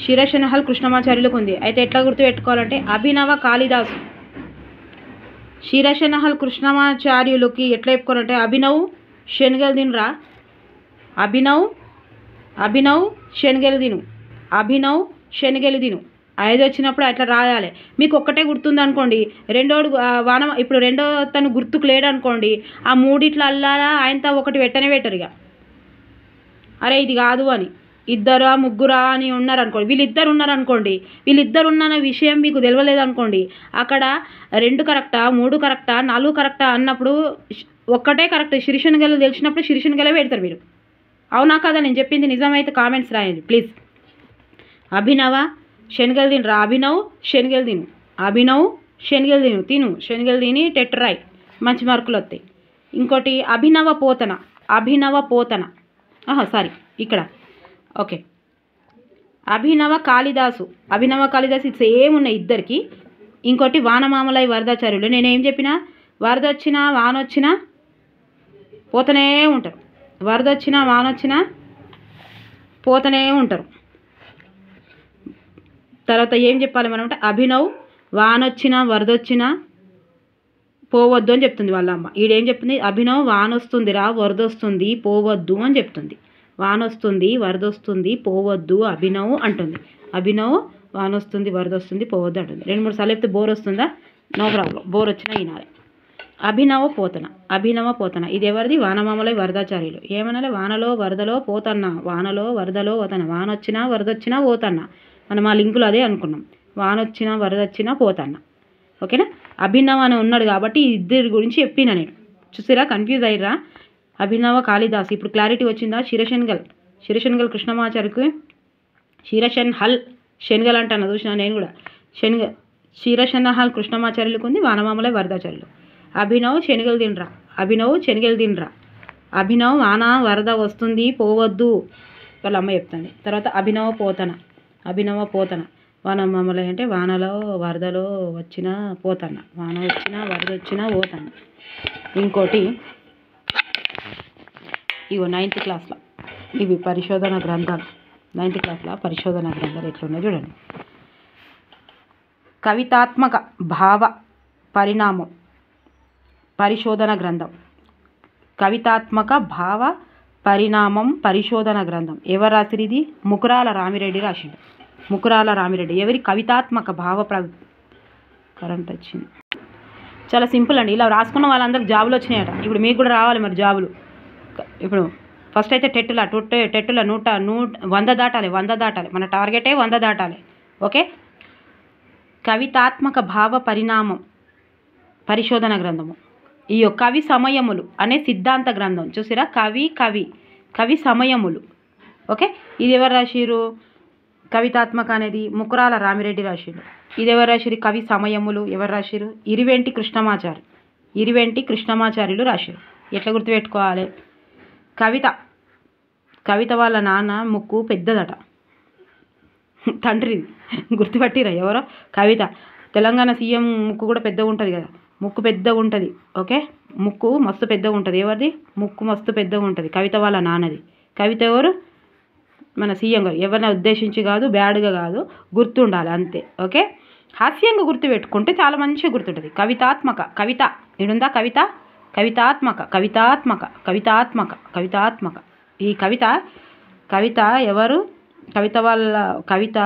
క్షీరసెనహల్ కృష్ణమాచార్యులకు ఉంది. అయితే ఎట్లా గుర్తుపెట్టుకోవాలంటే అభినవ కాళిదాసు క్షీరసెనహల్ కృష్ణమాచార్యులకి ఎట్లా చెప్పుకోవాలంటే అభినవ్ శనగలు తినురా, అభినవ్ శనగలు తిను. 5 వచ్చినప్పుడు అట్లా రాయాలి. మీకు ఒక్కటే గుర్తుంది అనుకోండి, ఇప్పుడు రెండో తను గుర్తుకు లేడు అనుకోండి, ఆ 3 అల్లారా ఆయనతో ఒకటి పెట్టరు ఇక. అరే ఇది కాదు అని 2 3 అని ఉన్నారనుకోండి, వీళ్ళిద్దరు ఉన్నారన్న విషయం మీకు తెలియలేదు అనుకోండి, అక్కడ 2 కరెక్టా 3 కరెక్టా 4 కరెక్టా అన్నప్పుడు ఒక్కటే కరెక్ట్ శిరీషనగలు తెలిసినప్పుడు శిరీషనగలే పెడతారు మీరు. అవునా కదా, నేను చెప్పింది నిజమైతే కామెంట్స్ రాయండి ప్లీజ్. అభినవ శనగలు తినరా, అభినవ్ శనగలు తిను, శనగలు తిని టెట్రాయ్, మంచి మార్కులు వస్తాయి. ఇంకోటి అభినవ పోతన సారీ ఇక్కడ. ఓకే, అభినవ కాళిదాసు సేమ్ ఉన్నాయి ఇద్దరికి. ఇంకోటి వానమామలై వరదాచార్యులు. నేనేం చెప్పినా, వరద వచ్చినా వానొచ్చినా పోతనే ఉంటారు, పోతనే ఉంటారు. తర్వాత ఏం చెప్పాలి మనం అంటే అభినవ్ వానొచ్చినా వరదొచ్చినా పోవద్దు అని చెప్తుంది వాళ్ళ అమ్మ. ఈడేం చెప్తుంది, అభినవ్ వానొస్తుందిరా వరదొస్తుంది పోవద్దు అని చెప్తుంది. వానొస్తుంది వరదొస్తుంది పోవద్దు అభినవ్ అంటుంది. అభినవ్ వానొస్తుంది వరదొస్తుంది పోవద్దు అంటుంది. 2-3 సార్లు చెప్తే బోర్ వస్తుందా? నో ప్రాబ్లం, బోర్ వచ్చినా వినాలి. అభినవ పోతన ఇది ఎవరిది? వానమామలై వరదాచార్యులు. ఏమనాలి? వానలో వరదలో పోతన్నా, వానొచ్చినా వరదొచ్చినా పోతన్నా. మనం ఆ లింకులు అదే అనుకున్నాం, వానొచ్చినా వరదొచ్చినా పోతన్నా. ఓకేనా, అభినవ్ అని ఉన్నాడు కాబట్టి ఇద్దరి గురించి చెప్పినా నేను. చూసిరా, కన్ఫ్యూజ్ అయ్యిరా. అభినవ కాళిదాస్ ఇప్పుడు క్లారిటీ వచ్చిందా? క్షీరసెనగల్ కృష్ణమాచార్యకు క్షీరసెనహల్ శనగలు అంటాను, చూసినా నేను కూడా. క్షీరసెనహల్ కృష్ణమాచార్యులకు ఉంది, వానమామలై వరదాచార్యులు. అభినవ్ శనగలు తినరా, అభినవ్ వాన వరద వస్తుంది పోవద్దు వాళ్ళ అమ్మ చెప్తుంది. తర్వాత అభినవ పోతన వానమామలై అంటే వానలో వరదలో వచ్చినా పోతన్న, వాన వచ్చినా వరద వచ్చినా పోతన్న. ఇంకోటి ఇగో 9th క్లాస్లో ఇవి పరిశోధన గ్రంథాలు. 9th క్లాస్లో పరిశోధన గ్రంథాలు ఎట్లున్నాయి చూడండి. కవితాత్మక భావ పరిణామం పరిశోధన గ్రంథం. కవితాత్మక భావ పరిణామం పరిశోధన గ్రంథం ఎవరు రాసిరు? ఇది ముకురాల రామిరెడ్డి రాసిండు. ఎవరి? కవితాత్మక భావ కరెంట్ వచ్చింది. చాలా సింపుల్ అండి, ఇలా రాసుకున్న వాళ్ళందరికి జాబులు వచ్చినాయట. ఇప్పుడు మీకు కూడా రావాలి మరి జాబులు. ఇప్పుడు ఫస్ట్ అయితే టెట్టుల 100 దాటాలి. మన టార్గెటే 100 దాటాలి. ఓకే, కవితాత్మక భావ పరిణామం పరిశోధన గ్రంథము. ఈ కవి సమయములు అనే సిద్ధాంత గ్రంథం. చూసిరా, కవి సమయములు. ఓకే, ఇది ఎవరు రాసిరు? కవితాత్మక అనేది ముకురాల రామిరెడ్డి రాసిరు. ఇది ఎవరు రాసిరు? కవి సమయములు ఎవరు రాసిరు? ఇరివెంటి కృష్ణమాచారి. ఇరివెంటి కృష్ణమాచార్యులు రాసిరు. ఎట్లా గుర్తుపెట్టుకోవాలి? కవిత వాళ్ళ నాన్న ముక్కు పెద్దదట, తండ్రిది. గుర్తుపట్టిరా ఎవరో? కవిత. తెలంగాణ సీఎం ముక్కు కూడా పెద్దగా ఉంటుంది కదా, ముక్కు పెద్దగా ఉంటుంది. ఓకే, ముక్కు మస్తు పెద్దగా ఉంటుంది. ఎవరిది? ముక్కు మస్తు పెద్దగా ఉంటుంది, కవిత వాళ్ళ నాన్నది. కవిత ఎవరు? మన సీఎం గారు. ఎవరిని ఉద్దేశించి కాదు, బ్యాడ్గా కాదు, గుర్తుండాలి అంతే. ఓకే, హాస్యంగా గుర్తుపెట్టుకుంటే చాలా మంచిగా గుర్తుంటుంది. కవితాత్మక, కవిత ఇడుందా? కవితాత్మక. ఈ కవిత ఎవరు? కవిత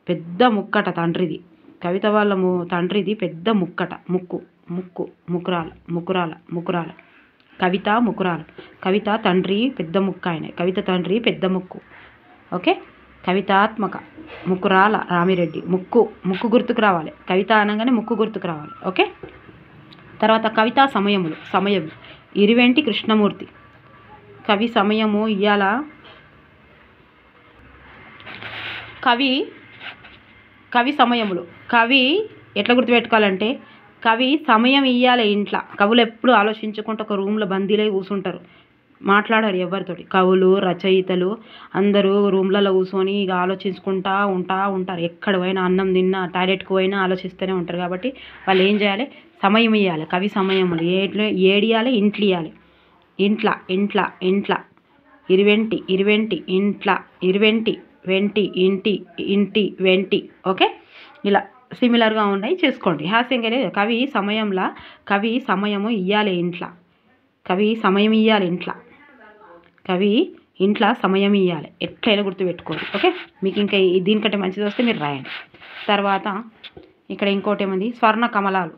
పెద్ద ముక్కట తండ్రిది. కవిత వాళ్ళ తండ్రిది పెద్ద ముక్కట, ముకురాల. కవిత ముకురాల. కవిత తండ్రి పెద్ద ముక్క, ఆయన కవిత తండ్రి పెద్ద ముక్కు. ఓకే, కవితాత్మక ముకురాల రామిరెడ్డి. ముక్కు గుర్తుకు రావాలి. కవిత అనగానే ముక్కు గుర్తుకు రావాలి. ఓకే, తర్వాత కవితా సమయము ఇరివెంటి కృష్ణమూర్తి. కవి సమయము ఇయ్యాల. కవి సమయములు. కవి ఎట్లా గుర్తుపెట్టుకోవాలంటే, కవి సమయం ఇయ్యాలి ఇంట్లో. కవులు ఎప్పుడు ఆలోచించుకుంటూ ఒక రూమ్లో బందీలై కూర్చుంటారు, మాట్లాడారు ఎవరితోటి. కవులు, రచయితలు అందరూ రూమ్లలో కూర్చొని ఇక ఆలోచించుకుంటూ ఉంటారు. ఎక్కడ పోయినా, అన్నం తిన్నా, టాయిలెట్కి పోయినా ఆలోచిస్తూనే ఉంటారు. కాబట్టి వాళ్ళు ఏం చేయాలి? సమయం ఇవ్వాలి. కవి సమయములు ఏడియాలి, ఇంట్లో ఇవ్వాలి. ఇంట్ల ఇరివెంటి ఇంట్ల, ఇంటి వెంటి. ఓకే, ఇలా సిమిలర్గా ఉన్నాయి, చేసుకోండి. హాస్యంగా లేదు. కవి సమయము ఇయ్యాలి ఇంట్లో. కవి ఇంట్లో సమయం ఇవ్వాలి. ఎట్లయినా గుర్తుపెట్టుకోండి. ఓకే, మీకు ఇంకా దీనికంటే మంచిది వస్తే మీరు రాయండి. తర్వాత ఇక్కడ ఇంకోటి ఏముంది? స్వర్ణ కమలాలు.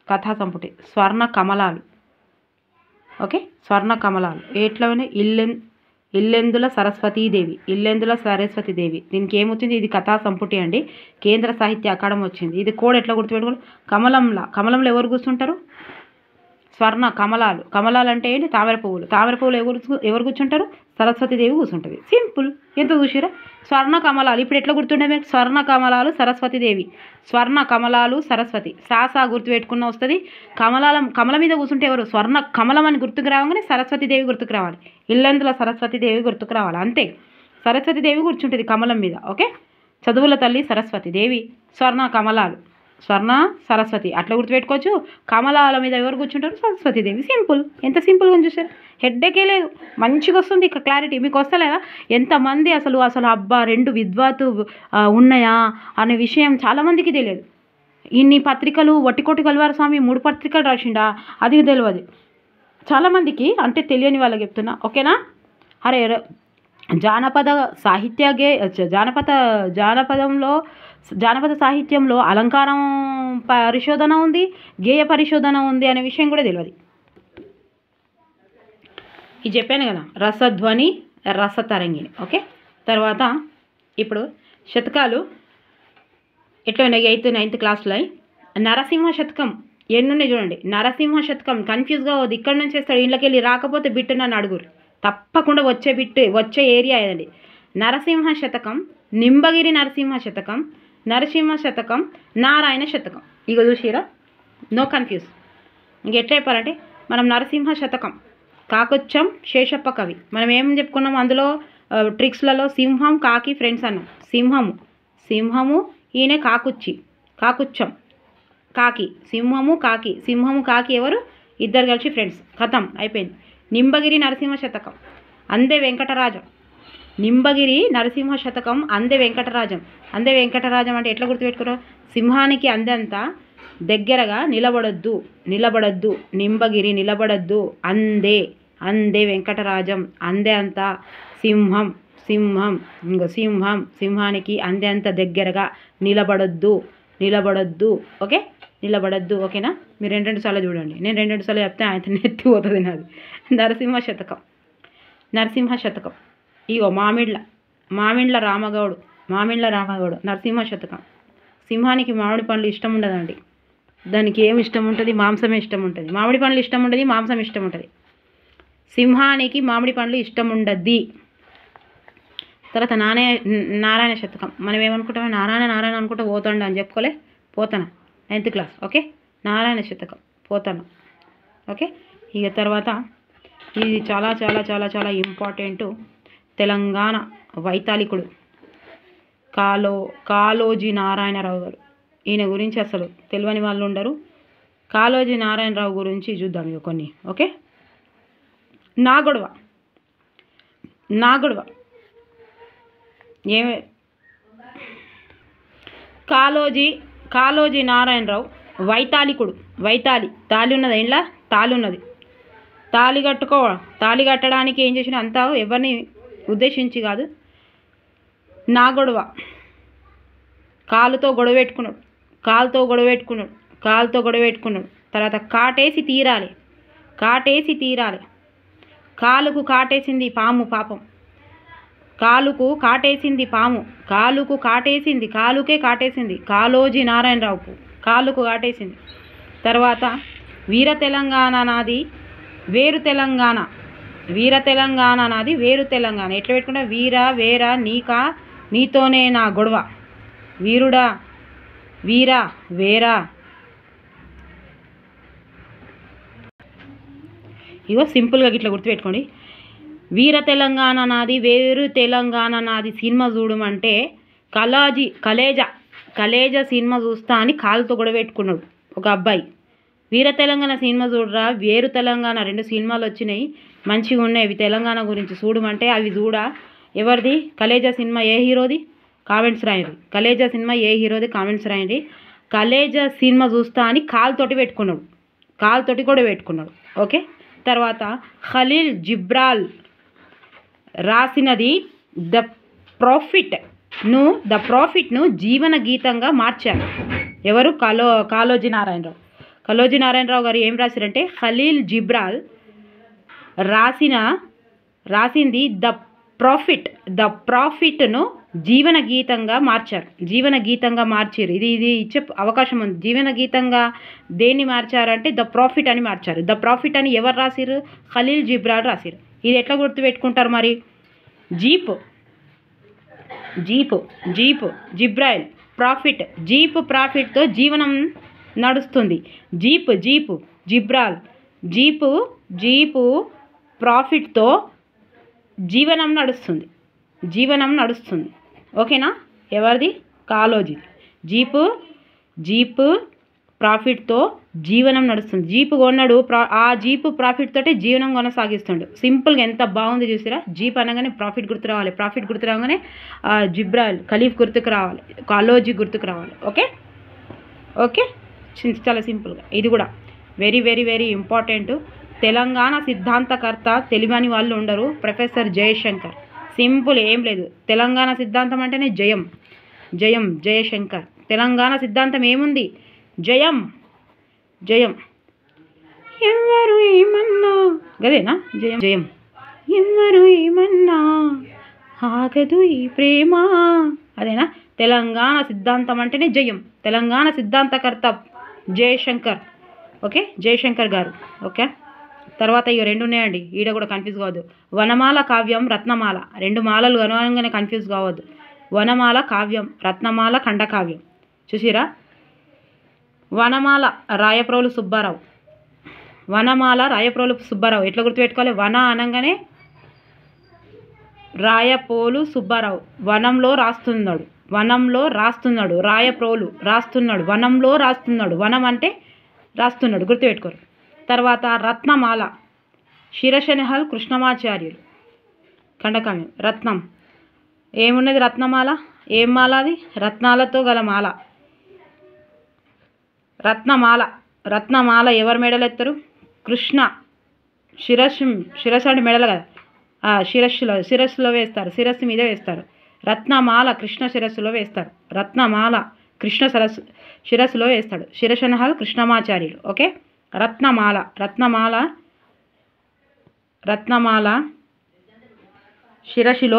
కథా సంపుటి స్వర్ణ కమలాలు. ఓకే, స్వర్ణ కమలాలు ఎట్లనే? ఇల్లెందుల సరస్వతీదేవి. దీనికి ఏమొచ్చింది? ఇది కథా సంపుటి అండి, కేంద్ర సాహిత్య అకాడమీ వచ్చింది. ఇది కూడా ఎట్లా గుర్తుపెట్టుకోవాలి? కమలంలో ఎవరు కూర్చుంటారు? స్వర్ణ కమలాలు అంటే ఏంటి? తామర పువ్వులు ఎవరు కూర్చుంటారు? సరస్వతీదేవి కూర్చుంటుంది. సింపుల్. ఎంత చూసిరా? స్వర్ణ కమలాలు. ఇప్పుడు ఎట్లా గుర్తుండే మీకు? స్వర్ణ కమలాలు సరస్వతీదేవి. స్వర్ణ కమలాలు సరస్వతి. సాసా గుర్తుపెట్టుకున్న వస్తుంది. కమల మీద కూర్చుంటే ఎవరు? స్వర్ణ కమలం అని గుర్తుకు రావగానే సరస్వతీదేవి గుర్తుకు రావాలి. ఇల్లందుల సరస్వతీదేవి గుర్తుకు రావాలి, అంతే. సరస్వతీదేవి కూర్చుంటుంది కమలం మీద. ఓకే, చదువుల తల్లి సరస్వతీదేవి. స్వర్ణ సరస్వతి అట్లా గుర్తుపెట్టుకోవచ్చు. కమలాల మీద ఎవరు కూర్చుంటారు? సరస్వతీదేవి. సింపుల్. ఎంత సింపుల్గా చూసారు? హెడ్డేకే లేదు, మంచిగా వస్తుంది. ఇక క్లారిటీ మీకు వస్తలేదా? ఎంతమంది అసలు అబ్బా 2 విద్వాతు ఉన్నాయా అనే విషయం చాలామందికి తెలియదు. ఇన్ని పత్రికలు వట్టికోటి కల్వార స్వామి 3 పత్రికలు రాసిండా, అది తెలియదు చాలామందికి. అంటే తెలియని వాళ్ళకి చెప్తున్నా. ఓకేనా? అరే, జానపద సాహిత్యంలో అలంకారం పరిశోధన ఉంది, గేయ పరిశోధన ఉంది అనే విషయం కూడా తెలియదు. ఇది చెప్పాను కదా, రసధ్వని, రసతరంగిణి. ఓకే, తర్వాత ఇప్పుడు శతకాలు ఎట్లా ఉన్నాయి? 8th 9th క్లాస్లో నరసింహ శతకం ఎన్నున్నాయి చూడండి. నరసింహ శతకం కన్ఫ్యూజ్గా అవుతుంది. ఇక్కడ నుంచి వేస్తాడు, ఇంట్లోకి వెళ్ళి రాకపోతే బిట్టు నన్ను అడుగురు. తప్పకుండా వచ్చే ఏరియా ఏదండి? నరసింహ శతకం, నింబగిరి నరసింహ శతకం, నారాయణ శతకం. ఇక చూసిరా? No confuse. ఇంక ఎట్లా చెప్పాలంటే, మనం నరసింహ శతకం కాకొచ్చం శేషప్ప కవి. మనం ఏం చెప్పుకున్నాం అందులో ట్రిక్స్లలో? సింహం కాకి ఫ్రెండ్స్ అన్నాం. సింహము ఈయన కాకుచ్చం కాకి. సింహము కాకి ఎవరు? ఇద్దరు కలిసి ఫ్రెండ్స్. కథం అయిపోయింది. నింబగిరి నరసింహ శతకం అందే వెంకటరాజం. నింబగిరి నరసింహ శతకం అందే వెంకటరాజం. అంటే ఎట్లా గుర్తుపెట్టుకున్నావు? సింహానికి అందంతా దగ్గరగా నిలబడొద్దు. నింబగిరి నిలబడొద్దు. అందే వెంకటరాజం. అందే అంతా సింహం. సింహానికి అందే అంత దగ్గరగా నిలబడొద్దు. ఓకే, నిలబడొద్దు. ఓకేనా? మీరు 2 సార్లు చూడండి. నేను 2 సార్లు చెప్తే ఆయన ఎత్తిపోతుంది నాది. నరసింహ శతకం ఇగో మామిండ్ల రామగౌడు నరసింహ శతకం. సింహానికి మామిడి పండ్లు ఇష్టం ఉండదండి. దానికి ఏమి ఇష్టం ఉంటుంది? మాంసమే ఇష్టం ఉంటుంది. మామిడి పండ్లు ఇష్టం ఉండదు, మాంసం ఇష్టం ఉంటుంది. సింహానికి మామిడి పండ్లు ఇష్టం ఉండద్ది. తర్వాత నారాయణ శతకం. మనం ఏమనుకుంటాం, నారాయణ నారాయణ అనుకుంటూ పోతాండు అని చెప్పుకోలే, Pothana 9th class. Okay, Narayana శతకం పోతన. ఓకే, ఇక తర్వాత ఇది చాలా చాలా చాలా చాలా ఇంపార్టెంటు. తెలంగాణ వైతాళికుడు కాళోజీ నారాయణరావు గారు. ఈయన గురించి అసలు తెలియని వాళ్ళు ఉండరు. కాళోజీ నారాయణరావు గురించి చూద్దాం ఇక కొన్ని. ఓకే, నా గొడవ ఏమే కాళోజీ నారాయణరావు వైతాళికుడు. తాళి ఉన్నది, ఇంట్లో తాళి ఉన్నది. తాళి కట్టడానికి ఏం చేసిన అంతా ఎవరిని ఉద్దేశించి కాదు. నా గొడవ, కాలుతో గొడవ పెట్టుకున్నాడు. తర్వాత కాటేసి తీరాలి. కాలుకు కాటేసింది పాము పాపం. కాలుకే కాటేసింది కాళోజీ నారాయణరావుకు, కాలుకు కాటేసింది. తర్వాత వీర తెలంగాణ నాది వేరు తెలంగాణ. ఎట్లా పెట్టుకుంటా, వేరా నీతోనే నా గొడవ. వీరుడా వీరా వేరా. ఇగో సింపుల్గా ఇట్లా గుర్తుపెట్టుకోండి. వీర తెలంగాణ నాది వేరు తెలంగాణ నాది సినిమా చూడమంటే కలేజా సినిమా చూస్తా అని కాలుతో గొడవ పెట్టుకున్నాడు ఒక అబ్బాయి. వీర తెలంగాణ సినిమా చూడరా, వేరు తెలంగాణ 2 సినిమాలు వచ్చినాయి, మంచిగా ఉన్నాయి, అవి తెలంగాణ గురించి చూడమంటే అవి చూడా. ఎవరిది కలేజా సినిమా, ఏ హీరోది? కామెంట్స్ రాయండి. కలేజా సినిమా ఏ హీరోది కామెంట్స్ రాయండి. కలేజా సినిమా చూస్తా అని కాలుతోటి కూడా పెట్టుకున్నాడు. ఓకే, తర్వాత ఖలీల్ జిబ్రాన్ రాసినది ద ప్రాఫిట్ను జీవన గీతంగా మార్చారు. ఎవరు? కాళోజీ నారాయణరావు గారు ఏం రాశారంటే, ఖలీల్ జిబ్రాన్ రాసింది ద ప్రాఫిట్ను జీవన గీతంగా మార్చారు. ఇది ఇచ్చే అవకాశం ఉంది. జీవన గీతంగా దేన్ని మార్చారంటే ద ప్రాఫిట్ అని మార్చారు. ద ప్రాఫిట్ అని ఎవరు రాసిరు? ఖలీల్ జిబ్రాన్ రాసిరు. ఇది ఎట్లా గుర్తుపెట్టుకుంటారు మరి? Jeep జిబ్రాయిల్ profit. ప్రాఫిట్తో జీవనం నడుస్తుంది. జిబ్రాల్ జీపు ప్రాఫిట్తో జీవనం నడుస్తుంది. ఓకేనా? ఎవరిది? కాళోజీ. జీపు ప్రాఫిట్తో జీవనం నడుస్తుంది. జీపు కొన్నాడు, ఆ జీపు ప్రాఫిట్ తోటే జీవనం కొనసాగిస్తుండు. సింపుల్గా ఎంత బాగుంది చూసిరా. జీప్ అనగానే ప్రాఫిట్ గుర్తు రావాలి, ప్రాఫిట్ గుర్తు రాగానే జిబ్రాయిల్ ఖలీఫ్ గుర్తుకు రావాలి, కాళోజీ గుర్తుకు రావాలి. ఓకే, చాలా సింపుల్గా. ఇది కూడా very very very important. Telangana సిద్ధాంతకర్త తెలియని వాళ్ళు ఉండరు, ప్రొఫెసర్ జయశంకర్. సింపుల్, ఏం లేదు. తెలంగాణ సిద్ధాంతం అంటేనే జయశంకర్. తెలంగాణ సిద్ధాంతం ఏముంది? జయం. ఎవరు ఏమన్నా గదేనా? జయం. ఎవరు ఏమన్నా ఆగదు ఈ ప్రేమ, అదేనా? తెలంగాణ సిద్ధాంతం అంటేనే జయం. తెలంగాణ సిద్ధాంతకర్త జయశంకర్. ఓకే, జయశంకర్ గారు. ఓకే, తర్వాత ఇక 2 ఉన్నాయండి, ఈడ కూడా కన్ఫ్యూజ్ కావద్దు. వనమాల కావ్యం, రత్నమాల. 2 మాలలు అనుగానే కన్ఫ్యూజ్ కావద్దు. వనమాల కావ్యం, రత్నమాల ఖండకావ్యం. చూసిరా? వనమాల రాయప్రోలు సుబ్బారావు. ఎట్లా గుర్తుపెట్టుకోవాలి? వన అనగానే రాయపోలు సుబ్బారావు. వనంలో రాస్తున్నాడు. రాయప్రోలు రాస్తున్నాడు, వనంలో రాస్తున్నాడు. వనం అంటే రాస్తున్నాడు, గుర్తుపెట్టుకోరు. తర్వాత రత్నమాల శిరశనహల్ కృష్ణమాచార్యులు. ఖండకావ్యం. రత్నం ఏమున్నది? రత్నమాల. ఏం మాల అది? రత్నాలతో గల మాల. రత్నమాల ఎవరు మెడలు ఎత్తారు? కృష్ణ. శిరస్సు అంటే మెడలు కదా, శిరస్సులో వేస్తారు, శిరస్సు మీద వేస్తారు. రత్నమాల కృష్ణ శిరస్సులో వేస్తారు. రత్నమాల కృష్ణ శిరస్సులో వేస్తాడు. శిరశనహల్ కృష్ణమాచార్యులు. ఓకే, రత్నమాల శిరస్సులో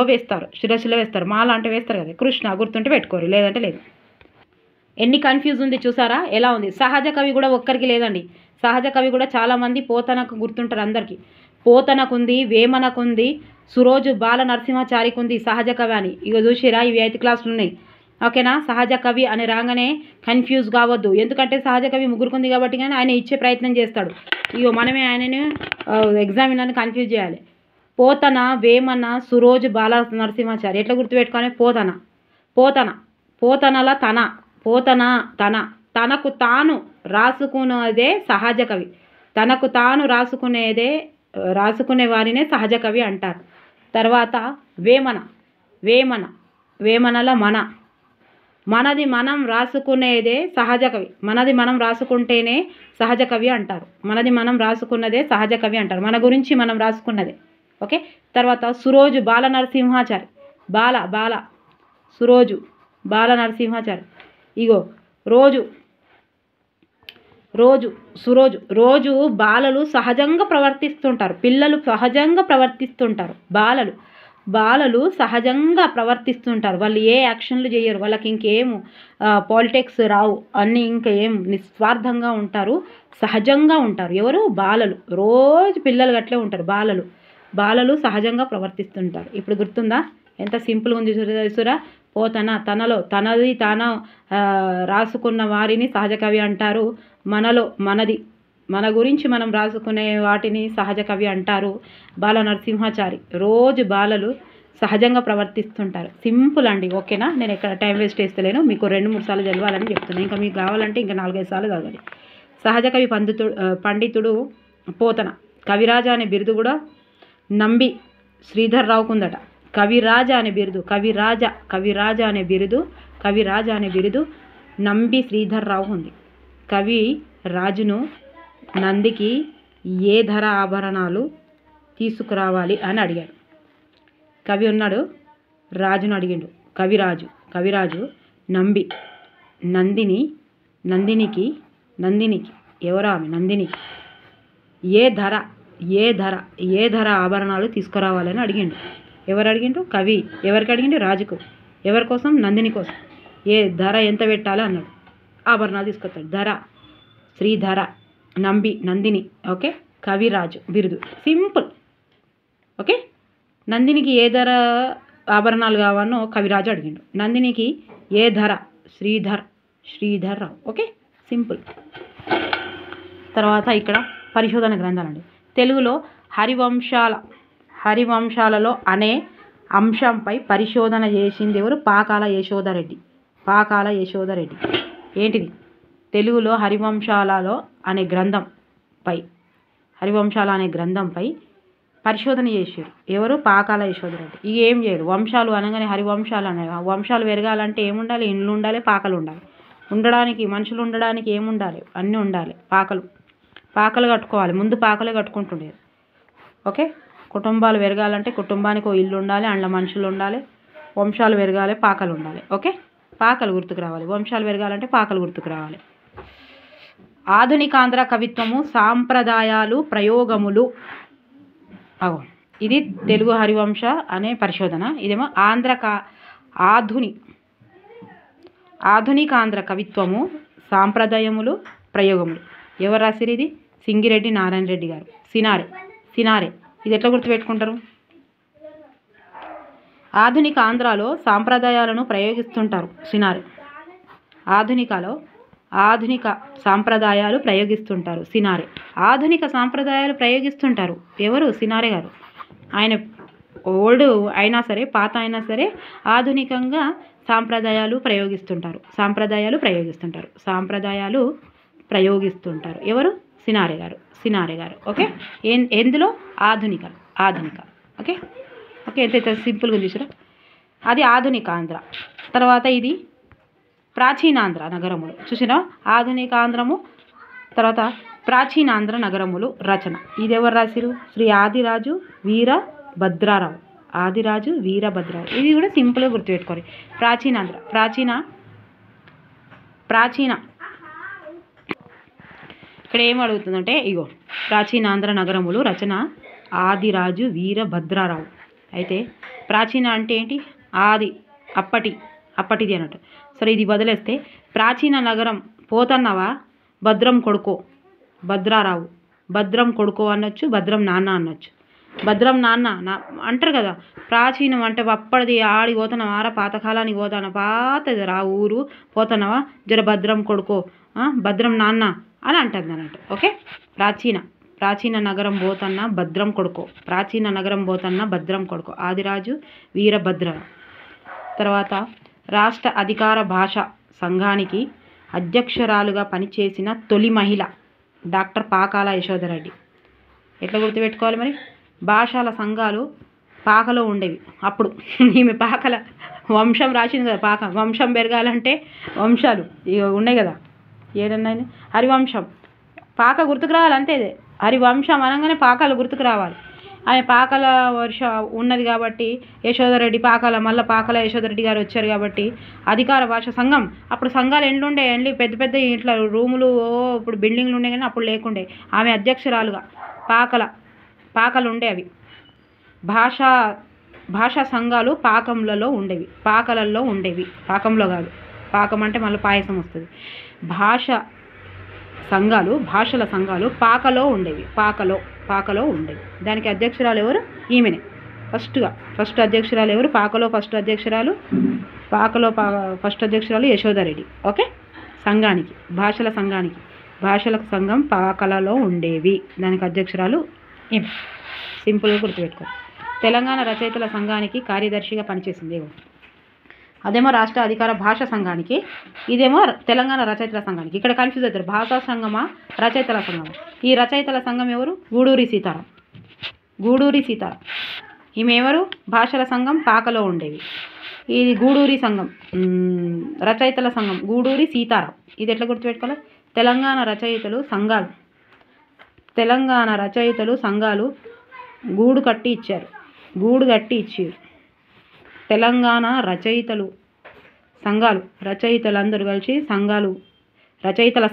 వేస్తారు. మాల అంటే వేస్తారు కదా, కృష్ణ గుర్తుంటే పెట్టుకోరు, లేదంటే లేదు. ఎన్ని కన్ఫ్యూజ్ ఉంది చూసారా? ఎలా ఉంది? సహజ కవి కూడా ఒక్కరికి లేదండి. సహజ కవి కూడా చాలామంది పోతనకు గుర్తుంటారు అందరికీ. పోతనకుంది, వేమనకుంది, సురోజు బాల నరసింహాచారికి ఉంది సహజ కవి అని. ఇక చూసిరా, ఇవి 8th క్లాస్లు ఉన్నాయి. ఓకేనా? సహజ కవి అని రాగానే కన్ఫ్యూజ్ కావద్దు. ఎందుకంటే సహజ కవి ముగ్గురుకుంది కాబట్టి కానీ ఆయన ఇచ్చే ప్రయత్నం చేస్తాడు. ఇగో మనమే ఆయనని ఎగ్జామినర్ని కన్ఫ్యూజ్ చేయాలి. పోతన, వేమన, సురోజు బాల నరసింహాచారి ఎట్లా గుర్తుపెట్టుకొని? పోతన, పోతన, పోతనల తన, పోతన తన, తనకు తాను రాసుకునేదే సహజ కవి. తనకు తాను రాసుకునే వారినే సహజ కవి అంటారు. తర్వాత వేమన, వేమన, వేమనల మన, మనది మనం రాసుకునేదే సహజ కవి. మనది మనం రాసుకుంటేనే సహజ కవి అంటారు. మనది మనం రాసుకున్నదే సహజ కవి అంటారు. మన గురించి మనం రాసుకున్నదే. ఓకే. తర్వాత సురోజు బాల నరసింహాచారి, బాల బాల సురోజు బాల నరసింహాచారి. ఇగో రోజు, రోజు సురోజు. రోజు బాలలు సహజంగా ప్రవర్తిస్తుంటారు. పిల్లలు సహజంగా ప్రవర్తిస్తుంటారు. బాలలు సహజంగా ప్రవర్తిస్తుంటారు. వాళ్ళు ఏ యాక్షన్లు చేయరు. వాళ్ళకి ఇంకేము పాలిటిక్స్ రావు. అన్నీ ఇంకా ఏం నిస్వార్థంగా ఉంటారు, సహజంగా ఉంటారు. ఎవరు? బాలలు. రోజు పిల్లలు అట్లే ఉంటారు. బాలలు సహజంగా ప్రవర్తిస్తుంటారు. ఇప్పుడు గుర్తుందా? ఎంత సింపుల్గా ఉంది చూసురా. పోతన, తనలో తనది తాను రాసుకున్న వారిని సహజ కవి అంటారు. మనలో మనది, మన గురించి మనం రాసుకునే వాటిని సహజ కవి అంటారు. బాల నరసింహాచారి. రోజు బాలలు సహజంగా ప్రవర్తిస్తుంటారు. సింపుల్ అండి. ఓకేనా? నేను ఎక్కడ టైం వేస్ట్ చేస్తలేను. మీకు 2-3 సార్లు చదవాలని చెప్తున్నాను. ఇంకా మీకు కావాలంటే ఇంకా 4-5 సార్లు చదవాలి. సహజ కవి పండితుడు పోతన. కవిరాజా అనే బిరుదు కూడా నంబి శ్రీధర్ రావుకు ఉందట. కవిరాజా అనే బిరుదు నంబి శ్రీధర్ రావు ఉంది. కవి రాజును నందికి ఏ ధర ఆభరణాలు తీసుకురావాలి అని అడిగాడు. కవి ఉన్నాడు, రాజును అడిగిండు. కవిరాజు నందినికి ఎవరా ఆమె? నందినికి ఏ ధర ఆభరణాలు తీసుకురావాలని అడిగిండు. ఎవరు అడిగిండు? కవి. ఎవరికి అడిగిండు? రాజుకు. ఎవరి కోసం? నందిని కోసం. ఏ ధర ఎంత పెట్టాలి అన్నాడు. ఆభరణాలు తీసుకొస్తాడు. ధర శ్రీధర, నందిని. ఓకే. కవిరాజు బిరుదు. సింపుల్. ఓకే. నందినికి ఏ ధర ఆభరణాలు కావాలనో కవిరాజు అడిగిండు. నందినికి ఏ ధర? శ్రీధర్ రావు. ఓకే. సింపుల్. తర్వాత ఇక్కడ పరిశోధన గ్రంథాలండి. తెలుగులో హరివంశాలలో అనే అంశంపై పరిశోధన చేసింది ఎవరు? పాకాల యశోదారెడ్డి. ఏంటిది? తెలుగులో హరివంశాల అనే గ్రంథంపై పరిశోధన చేశారు. ఎవరు? పాకాల యశోదారెడ్డి. ఇవి ఏం చేయరు. వంశాలు అనగానే హరివంశాలు అనే వంశాలు పెరగాలంటే ఏముండాలి? ఇండ్లు ఉండాలి, పాకలు ఉండాలి. ఉండడానికి మనుషులు ఉండడానికి ఏముండాలి? అన్నీ ఉండాలి. పాకలు కట్టుకోవాలి. ముందు పాకలే కట్టుకుంటుండేది. ఓకే. కుటుంబాలు పెరగాలంటే కుటుంబానికి ఓ ఇల్లు ఉండాలి, అందులో మనుషులు ఉండాలి. వంశాలు పెరగాలి, పాకలు ఉండాలి. ఓకే. పాకలు గుర్తుకు రావాలి. వంశాలు పెరగాలంటే పాకలు గుర్తుకు రావాలి. ఆధునికాంధ్ర కవిత్వము, సాంప్రదాయాలు, ప్రయోగములు. ఇది తెలుగు హరివంశ అనే పరిశోధన. ఇదేమో ఆధునికాంధ్ర కవిత్వము, సాంప్రదాయములు, ప్రయోగములు. ఎవరు రాసిరు ఇది? సింగిరెడ్డి నారాయణ రెడ్డి గారు. సినారే. ఇది ఎట్లా గుర్తుపెట్టుకుంటారు? ఆధునిక ఆంధ్రాలో సాంప్రదాయాలను ప్రయోగిస్తుంటారు. సినారే. ఆధునిక సాంప్రదాయాలు ప్రయోగిస్తుంటారు. సినారే. ఆధునిక సాంప్రదాయాలు ప్రయోగిస్తుంటారు. ఎవరు? సినారే గారు. ఆయన ఓల్డ్ అయినా సరే, పాత అయినా సరే, ఆధునికంగా సాంప్రదాయాలు ప్రయోగిస్తుంటారు. ఎవరు? సినారే గారు. ఓకే. ఎందులో? ఆధునిక. ఓకే. ఎంత సింపుల్గా చూసారా? అది ఆధునిక ఆంధ్ర. తర్వాత ఇది ప్రాచీనాంధ్ర నగరములు. చూసినా? ఆధునిక ఆంధ్రము, తర్వాత ప్రాచీనాంధ్ర నగరములు రచన. ఇది ఎవరు రాసిరు? శ్రీ ఆదిరాజు వీరభద్రారావు. ఇది కూడా సింపుల్గా గుర్తుపెట్టుకోవాలి. ప్రాచీన ఇక్కడ ఏం అడుగుతుందంటే, ఇగో ప్రాచీనాంధ్ర నగరములు రచన ఆదిరాజు వీరభద్రారావు. అయితే ప్రాచీన అంటే ఏంటి? ఆది, అప్పటిది అన్నట్టు. సరే, ఇది వదిలేస్తే ప్రాచీన నగరం పోతన్నవా, భద్రం కొడుకో భద్రారావు. భద్రం కొడుకో అనొచ్చు, భద్రం నాన్న అనొచ్చు. భద్రం నాన్న అంటారు కదా. ప్రాచీనం అంటే అప్పటిది ఆడి పోతున్నావా ఆరా పాతకాలానికి పోతానా పాతది రా ఊరు పోతున్నావా జర భద్రం కొడుకో భద్రం నాన్న అని అంటుంది అన్నట్టు. ఓకే, ప్రాచీన నగరం పోతన్న భద్రం కొడుకో, ప్రాచీన నగరం పోతన్న భద్రం కొడుకో, ఆదిరాజు వీరభద్ర. తర్వాత రాష్ట్ర అధికార భాష సంఘానికి అధ్యక్షురాలుగా పనిచేసిన తొలి మహిళ డాక్టర్ పాకాల యశోధరెడ్డి. ఎట్లా గుర్తుపెట్టుకోవాలి మరి? భాషల సంఘాలు పాకలో ఉండేవి అప్పుడు. ఈమె పాకల వంశం రాసింది కదా, పాక వంశం పెరగాలంటే వంశాలు ఇక ఉన్నాయి కదా, ఏదన్నా హరివంశం పాక గుర్తుకు రావాలి అంతే. హరివంశం అనగానే పాకాలు గుర్తుకు రావాలి. ఆమె పాకల వర్ష ఉన్నది కాబట్టి యశోధరెడ్డి మళ్ళీ పాకల యశోధరెడ్డి గారు వచ్చారు కాబట్టి అధికార భాష సంఘం. అప్పుడు సంఘాలు ఎండ్లుండే పెద్ద పెద్ద ఇట్లా రూములు ఇప్పుడు బిల్డింగ్లు ఉండే కానీ అప్పుడు లేకుండే. ఆమె అధ్యక్షురాలుగా పాకలు ఉండే. అవి భాషా సంఘాలు పాకంలలో ఉండేవి, పాకలలో ఉండేవి, పాకంలో కాదు. పాకం అంటే మళ్ళీ పాయసం వస్తుంది. భాషల సంఘాలు పాకలో ఉండేవి, పాకలో ఉండేవి. దానికి అధ్యక్షురాలు ఎవరు? ఈమెనే ఫస్ట్ అధ్యక్షురాలు ఎవరు? పాకలో ఫస్ట్ అధ్యక్షురాలు యశోధరెడ్డి. ఓకే, సంఘానికి భాషల సంఘం పాకలలో ఉండేవి, దానికి అధ్యక్షురాలు ఈమె. సింపుల్గా గుర్తుపెట్టుకో. తెలంగాణ రచయితల సంఘానికి కార్యదర్శిగా పనిచేసింది. అదేమో రాష్ట్ర అధికార భాష సంఘానికి, ఇదేమో తెలంగాణ రచయితల సంఘానికి. ఇక్కడ కన్ఫ్యూజ్ అవుతారు, భాషా సంఘమా రచయితల సంఘమా. ఈ రచయితల సంఘం ఎవరు? గూడూరి సీతారాం. ఈమె ఎవరు? భాషల సంఘం పాకలో ఉండేవి. ఇది గూడూరి సంఘం, రచయితల సంఘం గూడూరి సీతారాం. ఇది ఎట్లా గుర్తుపెట్టుకోవాలి? తెలంగాణ రచయితలు సంఘాలు గూడు కట్టి ఇచ్చారు. తెలంగాణ రచయితలందరూ కలిసి రచయితల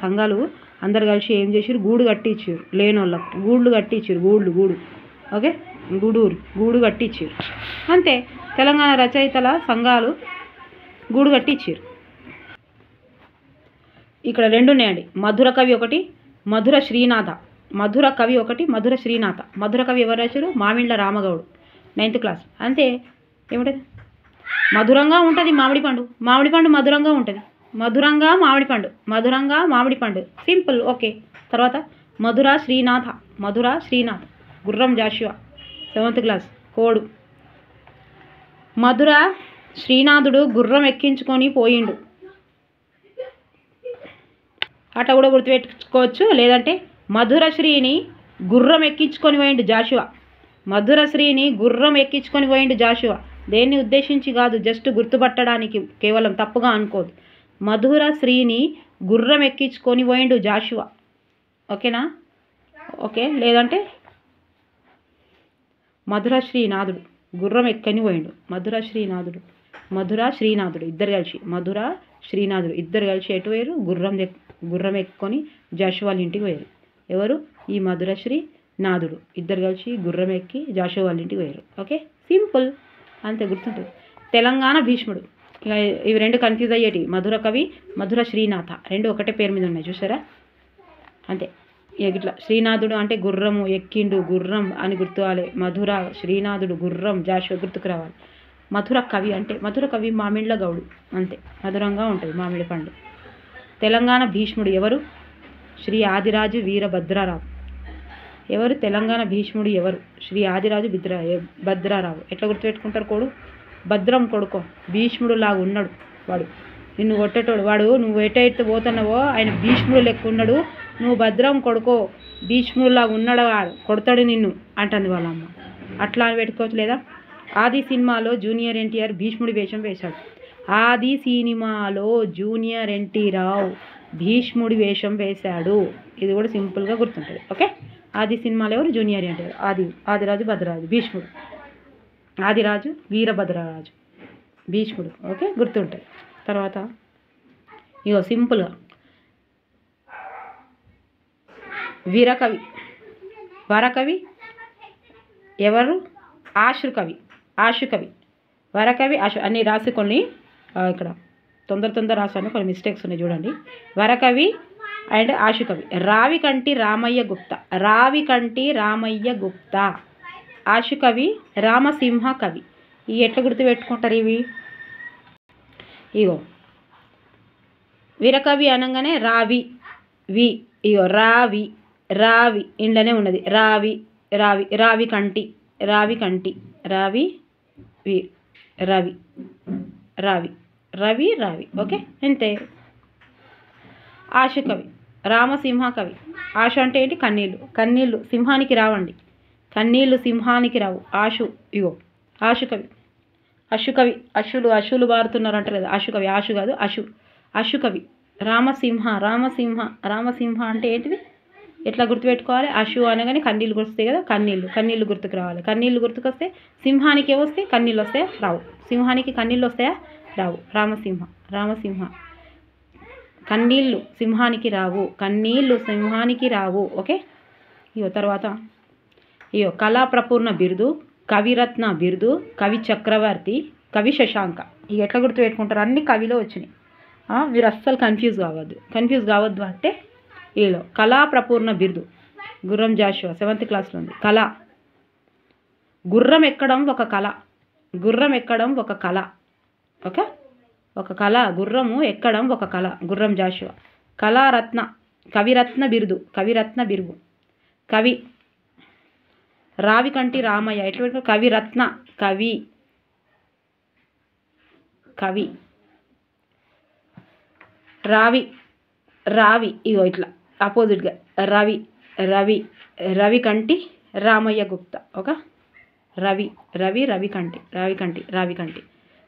సంఘాలు అందరు కలిసి ఏం చేసారు? గూడు కట్టి ఇచ్చారు. లేనోళ్ళకు గూళ్ళు కట్టి ఇచ్చారు. గూడు ఓకే, గూడు కట్టి ఇచ్చారు అంతే. తెలంగాణ రచయితల సంఘాలు గూడు కట్టి ఇచ్చారు. ఇక్కడ రెండు ఉన్నాయండి, మధుర కవి ఒకటి, మధుర శ్రీనాథ. మధుర కవి ఎవరు రాశారు? మామిళ్ళ రామగౌడు, 9th క్లాస్. అంతే. ఏమిటది? మధురంగా ఉంటుంది మామిడి పండు మధురంగా ఉంటుంది. మధురంగా మామిడి పండు సింపుల్. ఓకే. తర్వాత మధుర Srinatha, Gurram Jashuva, 7th class code. మధుర శ్రీనాథుడు గుర్రం ఎక్కించుకొని పోయిండు. అట్లా కూడా గుర్తుపెట్టుకోవచ్చు. లేదంటే మధురశ్రీని గుర్రం ఎక్కించుకొని పోయిండు జాషువా. దేన్ని ఉద్దేశించి కాదు, జస్ట్ గుర్తుపట్టడానికి, కేవలం తప్పుగా అనుకోదు. మధురశ్రీని గుర్రం ఎక్కించుకొని పోయిండు జాషువా. ఓకేనా? ఓకే. లేదంటే మధురశ్రీనాథుడు గుర్రం ఎక్కని పోయిండు. మధుర శ్రీనాథుడు ఇద్దరు కలిసి ఎటు పోయారు? గుర్రం ఎక్కుకొని జాషువా వాళ్ళ ఇంటికి పోయారు. ఎవరు? ఈ మధురశ్రీ నాథుడు ఇద్దరు కలిసి గుర్రం ఎక్కి జాషువా వాళ్ళ ఇంటికి పోయారు. ఓకే, సింపుల్, అంతే గుర్తుంటుంది. తెలంగాణ భీష్ముడు. ఇక ఇవి రెండు కన్ఫ్యూజ్ అయ్యేటి, మధుర కవి, మధుర శ్రీనాథ, రెండు ఒకటే పేరు మీద ఉన్నాయి చూసారా, అంతే. ఇట్లా శ్రీనాథుడు అంటే గుర్రము ఎక్కిండు, గుర్రం అని గుర్తువాలి. మధుర శ్రీనాథుడు గుర్రం జాషువా గుర్తుకు రావాలి. మధుర కవి మామిళ్ళ గౌడు, అంతే. మధురంగా ఉంటుంది మామిడి పండు. తెలంగాణ భీష్ముడు ఎవరు? శ్రీ ఆదిరాజు వీరభద్రరావు. ఎవరు? తెలంగాణ భీష్ముడు ఎవరు? శ్రీ ఆదిరాజు భద్రారావు. ఎట్లా గుర్తుపెట్టుకుంటారు? భద్రం కొడుకో, భీష్ముడు లాగా ఉన్నాడు వాడు, నిన్ను కొట్టేటోడు వాడు. నువ్వు ఎటైతే పోతున్నావో ఆయన భీష్ముడు లెక్క ఉన్నాడు, నువ్వు భద్రం కొడుకో, భీష్ముడు లాగా ఉన్నాడు వాడు, కొడతాడు నిన్ను అంటుంది వాళ్ళ అమ్మ. అట్లా అని పెట్టుకోవచ్చు. లేదా ఆది సినిమాలో జూనియర్ ఎన్టీఆర్ భీష్ముడి వేషం వేశాడు. ఆది సినిమాలో జూనియర్ ఎన్టీరావు భీష్ముడి వేషం వేశాడు. ఇది కూడా సింపుల్గా గుర్తుంటుంది. ఓకే, ఆది సినిమాలో ఎవరు? జూనియర్ ఎన్టీఆర్. ఆదిరాజు భద్రరాజు భీష్ముడు, ఆదిరాజు వీరభద్రరాజు భీష్ముడు. ఓకే, గుర్తుంటుంది. తర్వాత ఇగో సింపుల్గా వరకవి ఎవరు? ఆశుకవి. వరకవి అన్నీ రాసుకొని ఇక్కడ తొందర రాశాను, కొన్ని మిస్టేక్స్ ఉన్నాయి చూడండి. వరకవి అండ్ ఆశుకవి రావికంటి రామయ్య గుప్తా, రావికంటి రామయ్య గుప్తా. ఆశుకవి రామసింహ కవి. ఇవి ఎట్లా గుర్తుపెట్టుకుంటారు ఇవి? ఇగో వీరకవి అనగానే రావి వి, ఇగో రావి రావి ఇంట్లోనే ఉన్నది రావి రావి, రావి కంటి రావి కంటి, రావి వి రవి రావి రవి రావి. ఓకే అంతే. ఆశుకవి రామసింహ కవి. ఆశు అంటే ఏంటి? కన్నీళ్ళు. కన్నీళ్ళు సింహానికి రావండి, కన్నీళ్ళు సింహానికి రావు. ఆశు ఇగో ఆశుకవి. అశుకవి అశులు బారుతున్నారు అంటారు కదా, అశుకవి. ఆశు కాదు అశు. అశుకవి రామసింహ. రామసింహ రామసింహ అంటే ఏంటిది? ఎట్లా గుర్తుపెట్టుకోవాలి? అశు అనగానే కన్నీళ్ళు గుర్తుతాయి కదా, కన్నీళ్ళు గుర్తుకు రావాలి. కన్నీళ్ళు గుర్తుకొస్తే సింహానికి ఏమొస్తాయి? కన్నీళ్ళు వస్తాయా? రావు. సింహానికి కన్నీళ్ళు వస్తాయా? రావు. రామసింహ రామసింహ. కన్నీళ్ళు సింహానికి రావు, కన్నీళ్ళు సింహానికి రావు. ఓకే. ఇయో తర్వాత ఇయో కళాప్రపూర్ణ బిరుదు, కవిరత్న బిరుదు, కవి చక్రవర్తి, కవి శశాంక. ఇవి ఎట్లా గుర్తుపెట్టుకుంటారు? అన్ని కవిలో వచ్చినాయి. మీరు అస్సలు కన్ఫ్యూజ్ కావద్దు అంటే వీళ్ళు కళాప్రపూర్ణ బిరుదు గుర్రం జాషువా 7th క్లాస్లో ఉంది. కళ గుర్రం ఎక్కడం ఒక కళ, గుర్రం ఎక్కడం ఒక కళ. ఓకే, ఒక కళ, గుర్రము ఎక్కడం ఒక కళ. గుర్రం జాషువా. కళారత్న కవిరత్న బిరుదు, కవిరత్న బిరుదు. కవి రావికంటి రామయ్య. ఎట్లా పెట్టుకో? కవిరత్న కవి కవి. రావి ఇగో ఇట్లా ఆపోజిట్గా రవి రవి రవికంటి రామయ్య గుప్తా. ఓకే, రావికంటి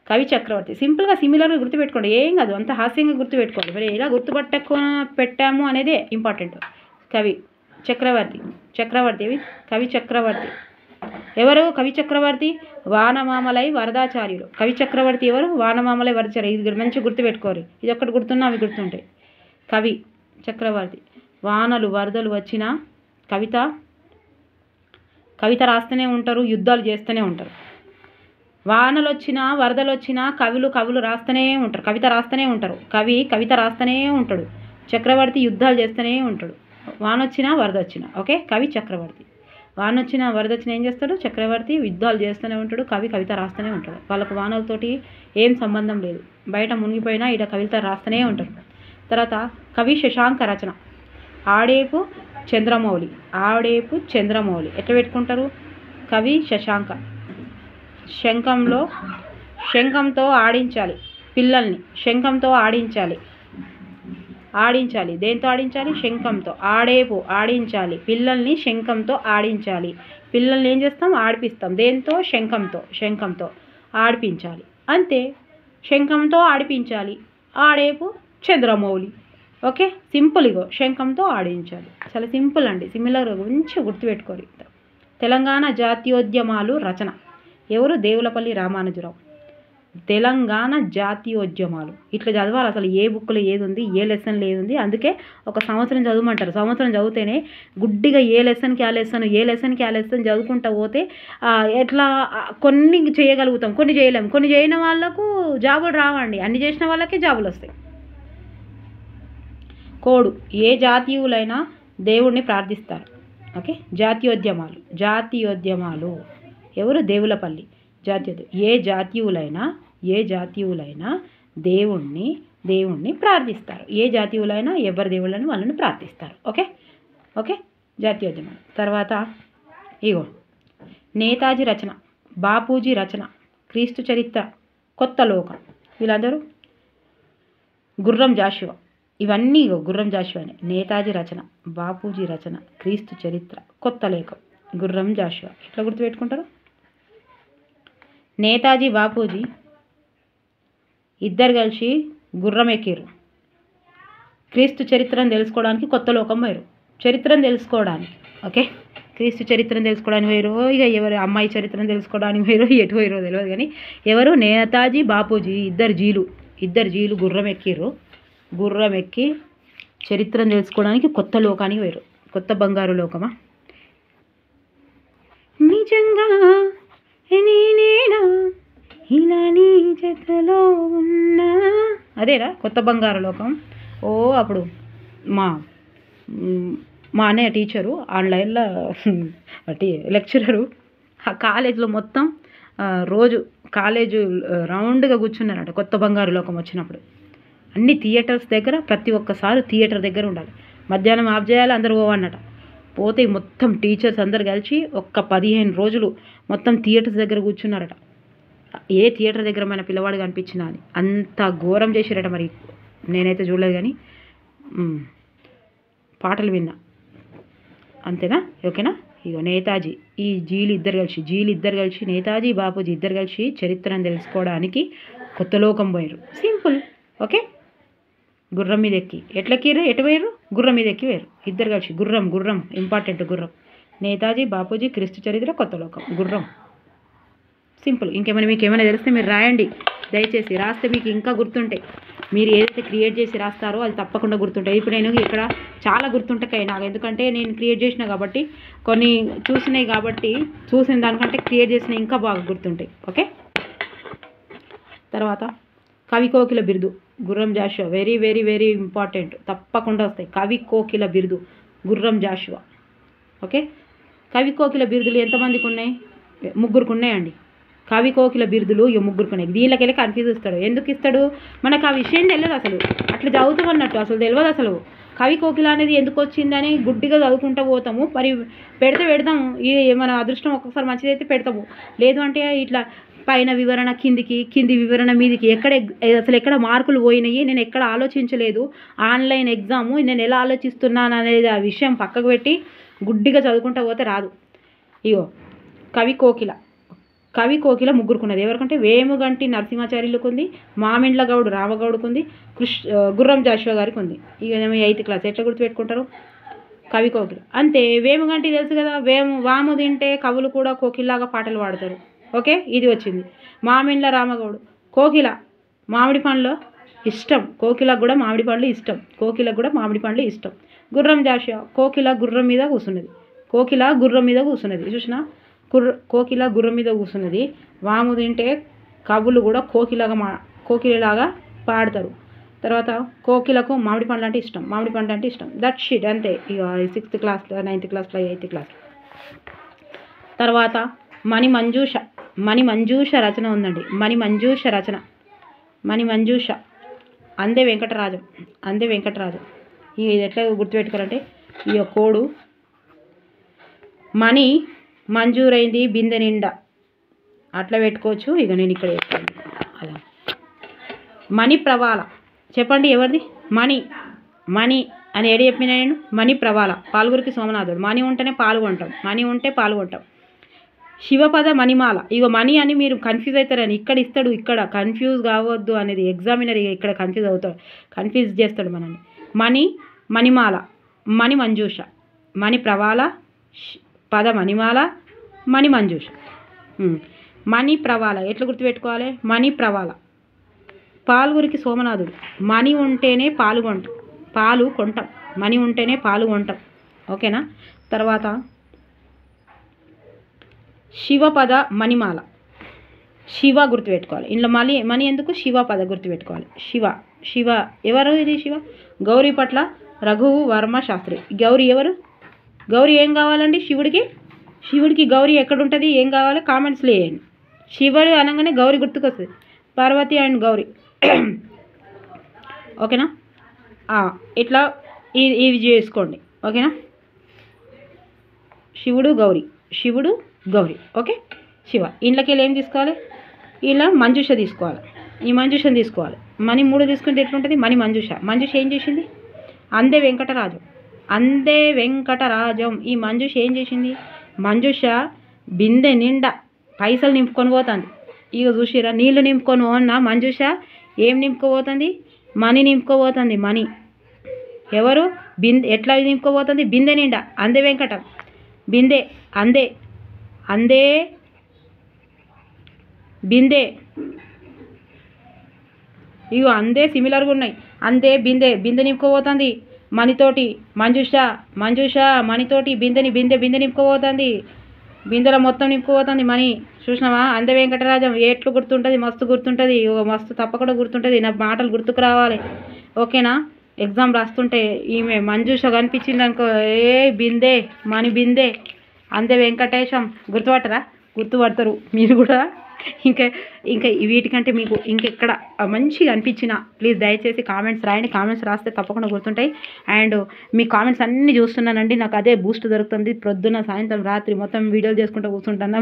కవి చక్రవర్తి. సింపుల్గా సిమిలర్గా గుర్తుపెట్టుకోండి, ఏం కాదు, అంత హాస్యంగా గుర్తుపెట్టుకోండి. మరి ఎలా పెట్టాము అనేదే ఇంపార్టెంట్. కవి చక్రవర్తి కవి చక్రవర్తి. ఎవరు కవి చక్రవర్తి? వానమామలై వరదాచార్యులు. కవి చక్రవర్తి ఎవరు? వానమామలై వరదాచార్యులు. ఇది మంచిగా గుర్తుపెట్టుకోరు, ఇది ఒక్కటి గుర్తున్నా అవి గుర్తుంటాయి. కవి చక్రవర్తి. వానలు వరదలు వచ్చినా కవిత రాస్తూనే ఉంటారు, యుద్ధాలు చేస్తూనే ఉంటారు. వానలు వచ్చినా వరదలు వచ్చినా కవులు రాస్తూనే ఉంటారు, కవిత రాస్తూనే ఉంటారు. కవిత రాస్తూనే ఉంటాడు, చక్రవర్తి యుద్ధాలు చేస్తూనే ఉంటాడు. వాన వచ్చినా వరద వచ్చినా. ఓకే, కవి చక్రవర్తి. వాన వచ్చినా వరద వచ్చినా ఏం చేస్తాడు? చక్రవర్తి యుద్ధాలు చేస్తూనే ఉంటాడు, కవిత రాస్తూనే ఉంటాడు. వాళ్ళకు వానలతోటి ఏం సంబంధం లేదు, బయట మునిగిపోయినా ఈడ కవిత రాస్తూనే ఉంటారు. తర్వాత కవి శశాంక రచన. ఆడేపు చంద్రమౌళి. ఎట్లా పెట్టుకుంటారు? కవి శశాంక. శంఖంతో ఆడించాలి పిల్లల్ని, శంఖంతో ఆడించాలి. దేంతో ఆడించాలి? శంఖంతో. ఆడేపు ఆడించాలి పిల్లల్ని, శంఖంతో ఆడించాలి. పిల్లల్ని ఏం చేస్తాం? ఆడిపిస్తాం. దేంతో? శంఖంతో ఆడిపించాలి. అంతే, శంఖంతో ఆడిపించాలి. ఆడేపు చంద్రమౌళి. Okay, simple. ఇగో శంఖంతో ఆడించాలి. చాలా సింపుల్ అండి, సిమిలర్ మంచిగా గుర్తుపెట్టుకోరు. తెలంగాణ జాతీయోద్యమాలు రచన ఎవరు? దేవులపల్లి రామానుజరావు. తెలంగాణ జాతీయోద్యమాలు ఇట్లా చదవాలి. అసలు ఏ బుక్లో ఏది ఉంది, ఏ లెసన్లో ఏది ఉంది. అందుకే ఒక సంవత్సరం చదవమంటారు. సంవత్సరం చదివితేనే గుడ్డిగా ఏ లెసన్కి ఆ లెసన్ చదువుకుంటూ పోతే ఎట్లా కొన్ని చేయగలుగుతాం, కొన్ని చేయలేము. కొన్ని చేయని వాళ్ళకు జాబులు రావండి, అన్ని చేసిన వాళ్ళకే జాబులు వస్తాయి. కోడు ఏ జాతీయులైనా దేవుణ్ణి ప్రార్థిస్తారు. ఓకే, జాతీయోద్యమాలు ఎవరు? దేవులపల్లి. ఏ జాతీయులైనా దేవుణ్ణి ప్రార్థిస్తారు. ఏ జాతీయులైనా ఎవరి దేవుళ్ళని వాళ్ళని ప్రార్థిస్తారు. ఓకే, జాతీయోద్యమాలు. తర్వాత ఇగో నేతాజీ రచన, బాపూజీ రచన, క్రీస్తు చరిత్ర, కొత్త లోకం. వీళ్ళందరూ గుర్రం జాషువా. ఇవన్నీ గుర్రం జాషువానే. నేతాజీ రచన, బాపూజీ రచన, క్రీస్తు చరిత్ర, కొత్త లేఖం, గుర్రం జాషువా. ఎట్లా గుర్తుపెట్టుకుంటారు? నేతాజీ బాపూజీ ఇద్దరు కలిసి గుర్రం ఎక్కిరు. క్రీస్తు చరిత్రను తెలుసుకోవడానికి కొత్త లోకం పోయారు. చరిత్రను తెలుసుకోవడానికి. ఓకే, క్రీస్తు చరిత్రను తెలుసుకోవడానికి పోయారు. ఇక ఎవరు అమ్మాయి చరిత్రను తెలుసుకోవడానికి పోయారు, ఎటు పోయారో తెలియదు కానీ ఎవరు? నేతాజీ బాపూజీ ఇద్దరు జీలు గుర్రం ఎక్కి చరిత్రను తెలుసుకోవడానికి కొత్త లోకానికి పోయారు. కొత్త బంగారు లోకమా? నిజంగా నేనేనా ఇలా నీ జతలో ఉన్నా, అదేరా కొత్త బంగారు లోకం. అప్పుడు మా మా అన్నయ్య టీచరు ఆన్లైన్లో లెక్చరరు ఆ కాలేజీలో మొత్తం రోజు కాలేజు రౌండ్గా కూర్చున్నారట కొత్త బంగారు లోకం వచ్చినప్పుడు. అన్ని థియేటర్స్ దగ్గర ప్రతి ఒక్కసారి థియేటర్ దగ్గర ఉండాలి. మధ్యాహ్నం ఆఫ్ చేయాలి, అందరూ పోవన్నట. పోతే మొత్తం టీచర్స్ అందరు కలిసి ఒక్క 15 రోజులు మొత్తం థియేటర్స్ దగ్గర కూర్చున్నారట. ఏ థియేటర్ దగ్గర మన పిల్లవాడు కనిపించినా అని అంత ఘోరం చేశారట. మరి నేనైతే చూడలేదు కానీ పాటలు విన్నా. అంతేనా? ఓకేనా? ఇగో నేతాజీ జీలు ఇద్దరు కలిసి నేతాజీ బాపూజీ ఇద్దరు కలిసి చరిత్రను తెలుసుకోవడానికి కొత్త లోకం పోయారు. సింపుల్. ఓకే, గుర్రం మీద ఎక్కి ఎట్లెక్కిర్రు, ఎటు పోయారు? గుర్రం మీద ఎక్కి వేరు ఇద్దరు కలిసి. గుర్రం ఇంపార్టెంట్. గుర్రం నేతాజీ బాపూజీ క్రీస్తు చరిత్ర కొత్త లోకం గుర్రం. సింపుల్. ఇంకేమైనా మీకు ఏమైనా తెలిస్తే మీరు రాయండి దయచేసి. రాస్తే మీకు ఇంకా గుర్తుంటాయి. మీరు ఏదైతే క్రియేట్ చేసి రాస్తారో అది తప్పకుండా గుర్తుంటాయి. ఇప్పుడు నేను ఇక్కడ చాలా గుర్తుంటాయి నాకు, ఎందుకంటే నేను క్రియేట్ చేసిన కాబట్టి, కొన్ని చూసినాయి కాబట్టి, చూసిన దానికంటే క్రియేట్ చేసిన ఇంకా బాగా గుర్తుంటాయి. ఓకే, తర్వాత కవి కోకిల బిరుదు Gurram Jashuva. Very very very important. తప్పకుండా వస్తాయి. కవి కోకిల బిరుదు గుర్రం జాషువా. ఓకే, కవి కోకిల బిరుదులు ఎంతమందికి ఉన్నాయి? 3 ఉన్నాయండి. కవి కోకిల బిరుదులు 3 ఉన్నాయి. దీనిలోకెళ్ళి కన్ఫ్యూజ్ ఇస్తాడు. ఎందుకు ఇస్తాడు? మనకు ఆ విషయం తెలియదు అసలు. అట్లా చదువుతామన్నట్టు అసలు తెలియదు అసలు. కవి కోకిల అనేది ఎందుకు వచ్చిందని గుడ్డిగా చదువుకుంటూ పోతాము. మరి పెడతాము. మన అదృష్టం ఒక్కొక్కసారి మంచిదైతే పెడతాము, లేదు అంటే ఇట్లా పైన వివరణ కింది వివరణ మీదికి. అసలు ఎక్కడ మార్కులు పోయినాయి, నేను ఎక్కడ ఆలోచించలేదు. ఆన్లైన్ ఎగ్జాము నేను ఎలా ఆలోచిస్తున్నాను అనేది ఆ విషయం పక్కకు పెట్టి గుడ్డిగా చదువుకుంటూ పోతే రాదు. ఇగో కవి కోకిల 3 ఉన్నది. ఎవరికంటే వేముగంటి నరసింహాచార్యులకు ఉంది, మామిండ్ల గౌడు రామగౌడుకు ఉంది, గుర్రం జాషువా గారికి ఉంది. ఇక 8th క్లాస్ ఎట్లా గుర్తుపెట్టుకుంటారు? కవి కోకిల అంతే. వేముగంటి తెలుసు కదా, వాము తింటే కవులు కూడా కోకిల్లాగా పాటలు పాడతారు. ఓకే, ఇది వచ్చింది. మామిండ్ల రామగౌడు కోకిల మామిడి పండ్లు ఇష్టం, కోకిలకు కూడా మామిడి పండ్లు ఇష్టం. గుర్రం జాషువా కోకిల గుర్రం మీద కూర్చున్నది. చూసినా, కోకిల గుర్రం మీద కూర్చున్నది. వాము తింటే కవులు కూడా కోకిలలాగా పాడతారు. తర్వాత కోకిలకు మామిడి పండ్లు అంటే ఇష్టం. దట్ షిట్ అంతే. ఇక 6th క్లాస్లో 9th క్లాస్లో 8th క్లాస్. తర్వాత మణి మంజూష రచన ఉందండి. మణి మంజూష అందే వెంకటరాజం. ఇక ఇది ఎట్లా గుర్తుపెట్టుకోవాలంటే, ఈ కోడు మణి మంజూరైంది బిందె నిండా అట్లా పెట్టుకోవచ్చు. ఇక నేను ఇక్కడ చెప్తాను. అలా మణి ప్రవాళ చెప్పండి ఎవరిది? మణి అని ఏడు చెప్పిన నేను. మణి ప్రవాళ పాల్గురికి సోమనాథుడు. మణి ఉంటేనే పాల్గొంటాం. శివపద మణిమాల. ఇగో మణి అని మీరు కన్ఫ్యూజ్ అవుతారని ఇక్కడ ఇస్తాడు. ఇక్కడ కన్ఫ్యూజ్ కావద్దు అనేది ఎగ్జామినర్ ఇక్కడ కన్ఫ్యూజ్ చేస్తాడు మనల్ని. మణిమాల, మణి మంజూష, మణి ప్రవాళ, పద మణిమాల, మణి మంజూష. మణి ప్రవాళ ఎట్లా గుర్తుపెట్టుకోవాలి? మణి ప్రవాళ పాల్గురికి సోమనాథుడు. మణి ఉంటేనే పాలు కొంటాం. మణి ఉంటేనే పాలు కొంటాం. ఓకేనా? తర్వాత శివపద మణిమాల. శివ గుర్తుపెట్టుకోవాలి. ఇందులో మణి ఎందుకు? శివపద గుర్తుపెట్టుకోవాలి. శివ ఎవరు? ఇది శివ. గౌరీ పట్ల రఘువు వర్మ శాస్త్రి. గౌరీ ఎవరు? గౌరీ ఏం కావాలండి శివుడికి గౌరీ ఎక్కడుంటుంది, ఏం కావాలి కామెంట్స్లో వేయండి. శివుడు అనగానే గౌరీ గుర్తుకొస్తుంది. పార్వతి అండ్ గౌరీ. ఓకేనా? ఇట్లా ఇవి చేసుకోండి. ఓకేనా? శివుడు గౌరీ. ఓకే, శివ. ఇంట్లోకి వెళ్ళి ఏం తీసుకోవాలి? ఇలా మంజుష తీసుకోవాలి. ఈ మంజుషని తీసుకోవాలి. మణి 3 తీసుకుంటే ఎట్లుంటుంది? మణి మంజుష ఏం చేసింది? అందే వెంకటరాజం. ఈ మంజుష ఏం చేసింది? మంజుష బిందె నిండా పైసలు నింపుకొని పోతుంది. ఇక చూసిరా, నీళ్లు నింపుకొని ఉన్న మంజుష ఏం నింపుకోబోతుంది? మణి నింపుకోబోతుంది. మణి ఎవరు? ఎట్లా నింపుకోబోతుంది? బిందె నిండా. అందే వెంకటం, బిందె, అందే బిందె. ఇగో అందే సిమిలర్గా ఉన్నాయి. అందే బిందె నింపుకోబోతుంది మణితోటి. మంజుష మణితోటి బిందె నింపుకోబోతుంది. బిందెలో మొత్తం నింపుకోబోతుంది మణి. చూసినావా? అందే వెంకటరాజం ఎట్లు గుర్తుంటుంది? మస్తు గుర్తుంటుంది. మస్తు తప్పకుండా గుర్తుంటుంది. నా మాటలు గుర్తుకు రావాలి. ఓకేనా? ఎగ్జామ్ రాస్తుంటే ఈమె మంజుష కనిపించింది అనుకో, ఏ బిందే మణి బిందే అందే వెంకటేశం గుర్తుపడతారు మీరు కూడా. ఇంకా ఇంకా వీటికంటే మీకు ఇంకెక్కడ మంచిగా అనిపించిన ప్లీజ్ దయచేసి కామెంట్స్ రాయండి. కామెంట్స్ రాస్తే తప్పకుండా గుర్తుంటాయి. అండ్ మీ కామెంట్స్ అన్నీ చూస్తున్నానండి, నాకు అదే బూస్ట్ దొరుకుతుంది. ప్రొద్దున సాయంత్రం రాత్రి మొత్తం వీడియోలు చేసుకుంటూ కూర్చుంటున్నా.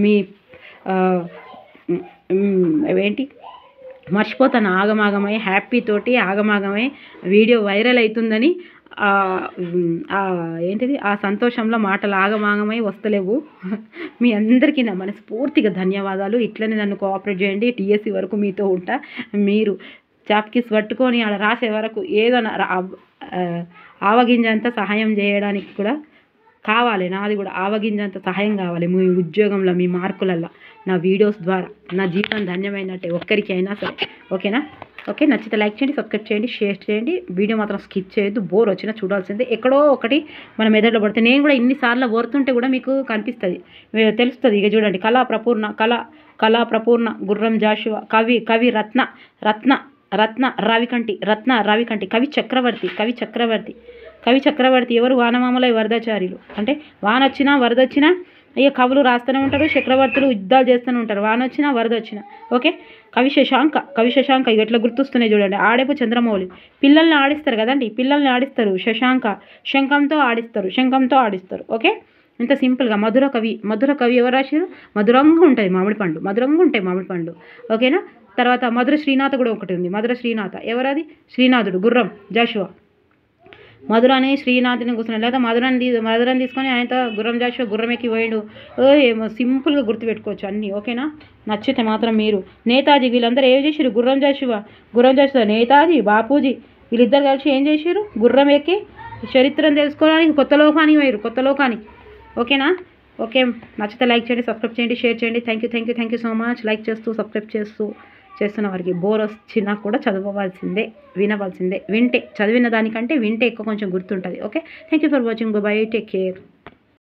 మీ ఏంటి మర్చిపోతాను, ఆగమాగమై హ్యాపీ తోటి ఆగమాగమై వీడియో వైరల్ అవుతుందని ఏంటిది ఆ సంతోషంలో మాటలు ఆగమాగమై వస్తలేవు. మీ అందరికీ నా మనస్ఫూర్తిగా ధన్యవాదాలు. ఇట్లనే నన్ను కోఆపరేట్ చేయండి. టీఎస్సీ వరకు మీతో ఉంటా. మీరు చాప్కిస్ పట్టుకొని అలా రాసే వరకు ఏదైనా ఆవగింజంత సహాయం చేయడానికి కూడా కావాలి. నాది కూడా ఆవగింజంత సహాయం కావాలి. మీ ఉద్యోగంలో, మీ మార్కులల్లో, నా వీడియోస్ ద్వారా నా జీవితం ధన్యమైనట్టే ఒక్కరికి అయినా సరే. ఓకేనా? ఓకే, నచ్చితే లైక్ చేయండి, సబ్స్క్రైబ్ చేయండి, షేర్ చేయండి. వీడియో మాత్రం స్కిప్ చేయొద్దు. బోర్ వచ్చినా చూడాల్సిందే. ఎక్కడో ఒకటి మన మెదడులో పడుతుంది. నేను కూడా ఇన్నిసార్లు ఓరుతుంటే కూడా మీకు కనిపిస్తుంది, తెలుస్తుంది. ఇక చూడండి, కళా ప్రపూర్ణ గుర్రం జాషువా, కవి రత్న రవికంటి, కవి చక్రవర్తి ఎవరు? వానమామలై వరదాచార్యులు. అంటే వాన వచ్చినా వరద వచ్చినా ఇక కవులు రాస్తూనే ఉంటారు, చక్రవర్తులు యుద్ధాలు చేస్తూనే ఉంటారు, వాన వచ్చినా వరద వచ్చినా. ఓకే, కవి శశాంక ఇక ఎట్లా గుర్తొస్తున్నాయి చూడండి. ఆడేపు చంద్రమౌళి. పిల్లల్ని ఆడిస్తారు కదండి, పిల్లల్ని ఆడిస్తారు. శంఖంతో ఆడిస్తారు. ఓకే, ఇంత సింపుల్గా. మధుర కవి ఎవరు రాశారు? మధురంగా ఉంటుంది మామిడి పండు. ఓకేనా? తర్వాత మధుర శ్రీనాథ కూడా ఒకటి ఉంది. మధుర శ్రీనాథ ఎవరది? శ్రీనాథుడు, గుర్రం జాషువా. మధురాని శ్రీనాథుని కూర్చున్నాడు, లేదా మధురాన్ని తీసుకొని ఆయనతో గుర్రం జాషువా గుర్రం ఎక్కి పోయాడు. ఏమో సింపుల్గా గుర్తుపెట్టుకోవచ్చు అన్నీ. ఓకేనా? నచ్చితే మాత్రం మీరు నేతాజీ వీళ్ళందరూ ఏం చేశారు? గుర్రం జాషువా, నేతాజీ, బాపూజీ వీళ్ళిద్దరు కలిసి ఏం చేశారు? గుర్రం ఎక్కి చరిత్రను తెలుసుకోవడానికి కొత్త లోకానికి. ఓకేనా? ఓకే, నచ్చితే లైక్ చేయండి, సబ్స్క్రైబ్ చేయండి, షేర్ చేయండి. Thank you so much. Like చేస్తూ సబ్స్క్రైబ్ చేస్తున్న వారికి బోర్ వచ్చినా కూడా వినవలసిందే. చదివిన దానికంటే వింటే ఎక్కువ కొంచెం గుర్తుంటుంది. Okay, thank you for watching. By, take care.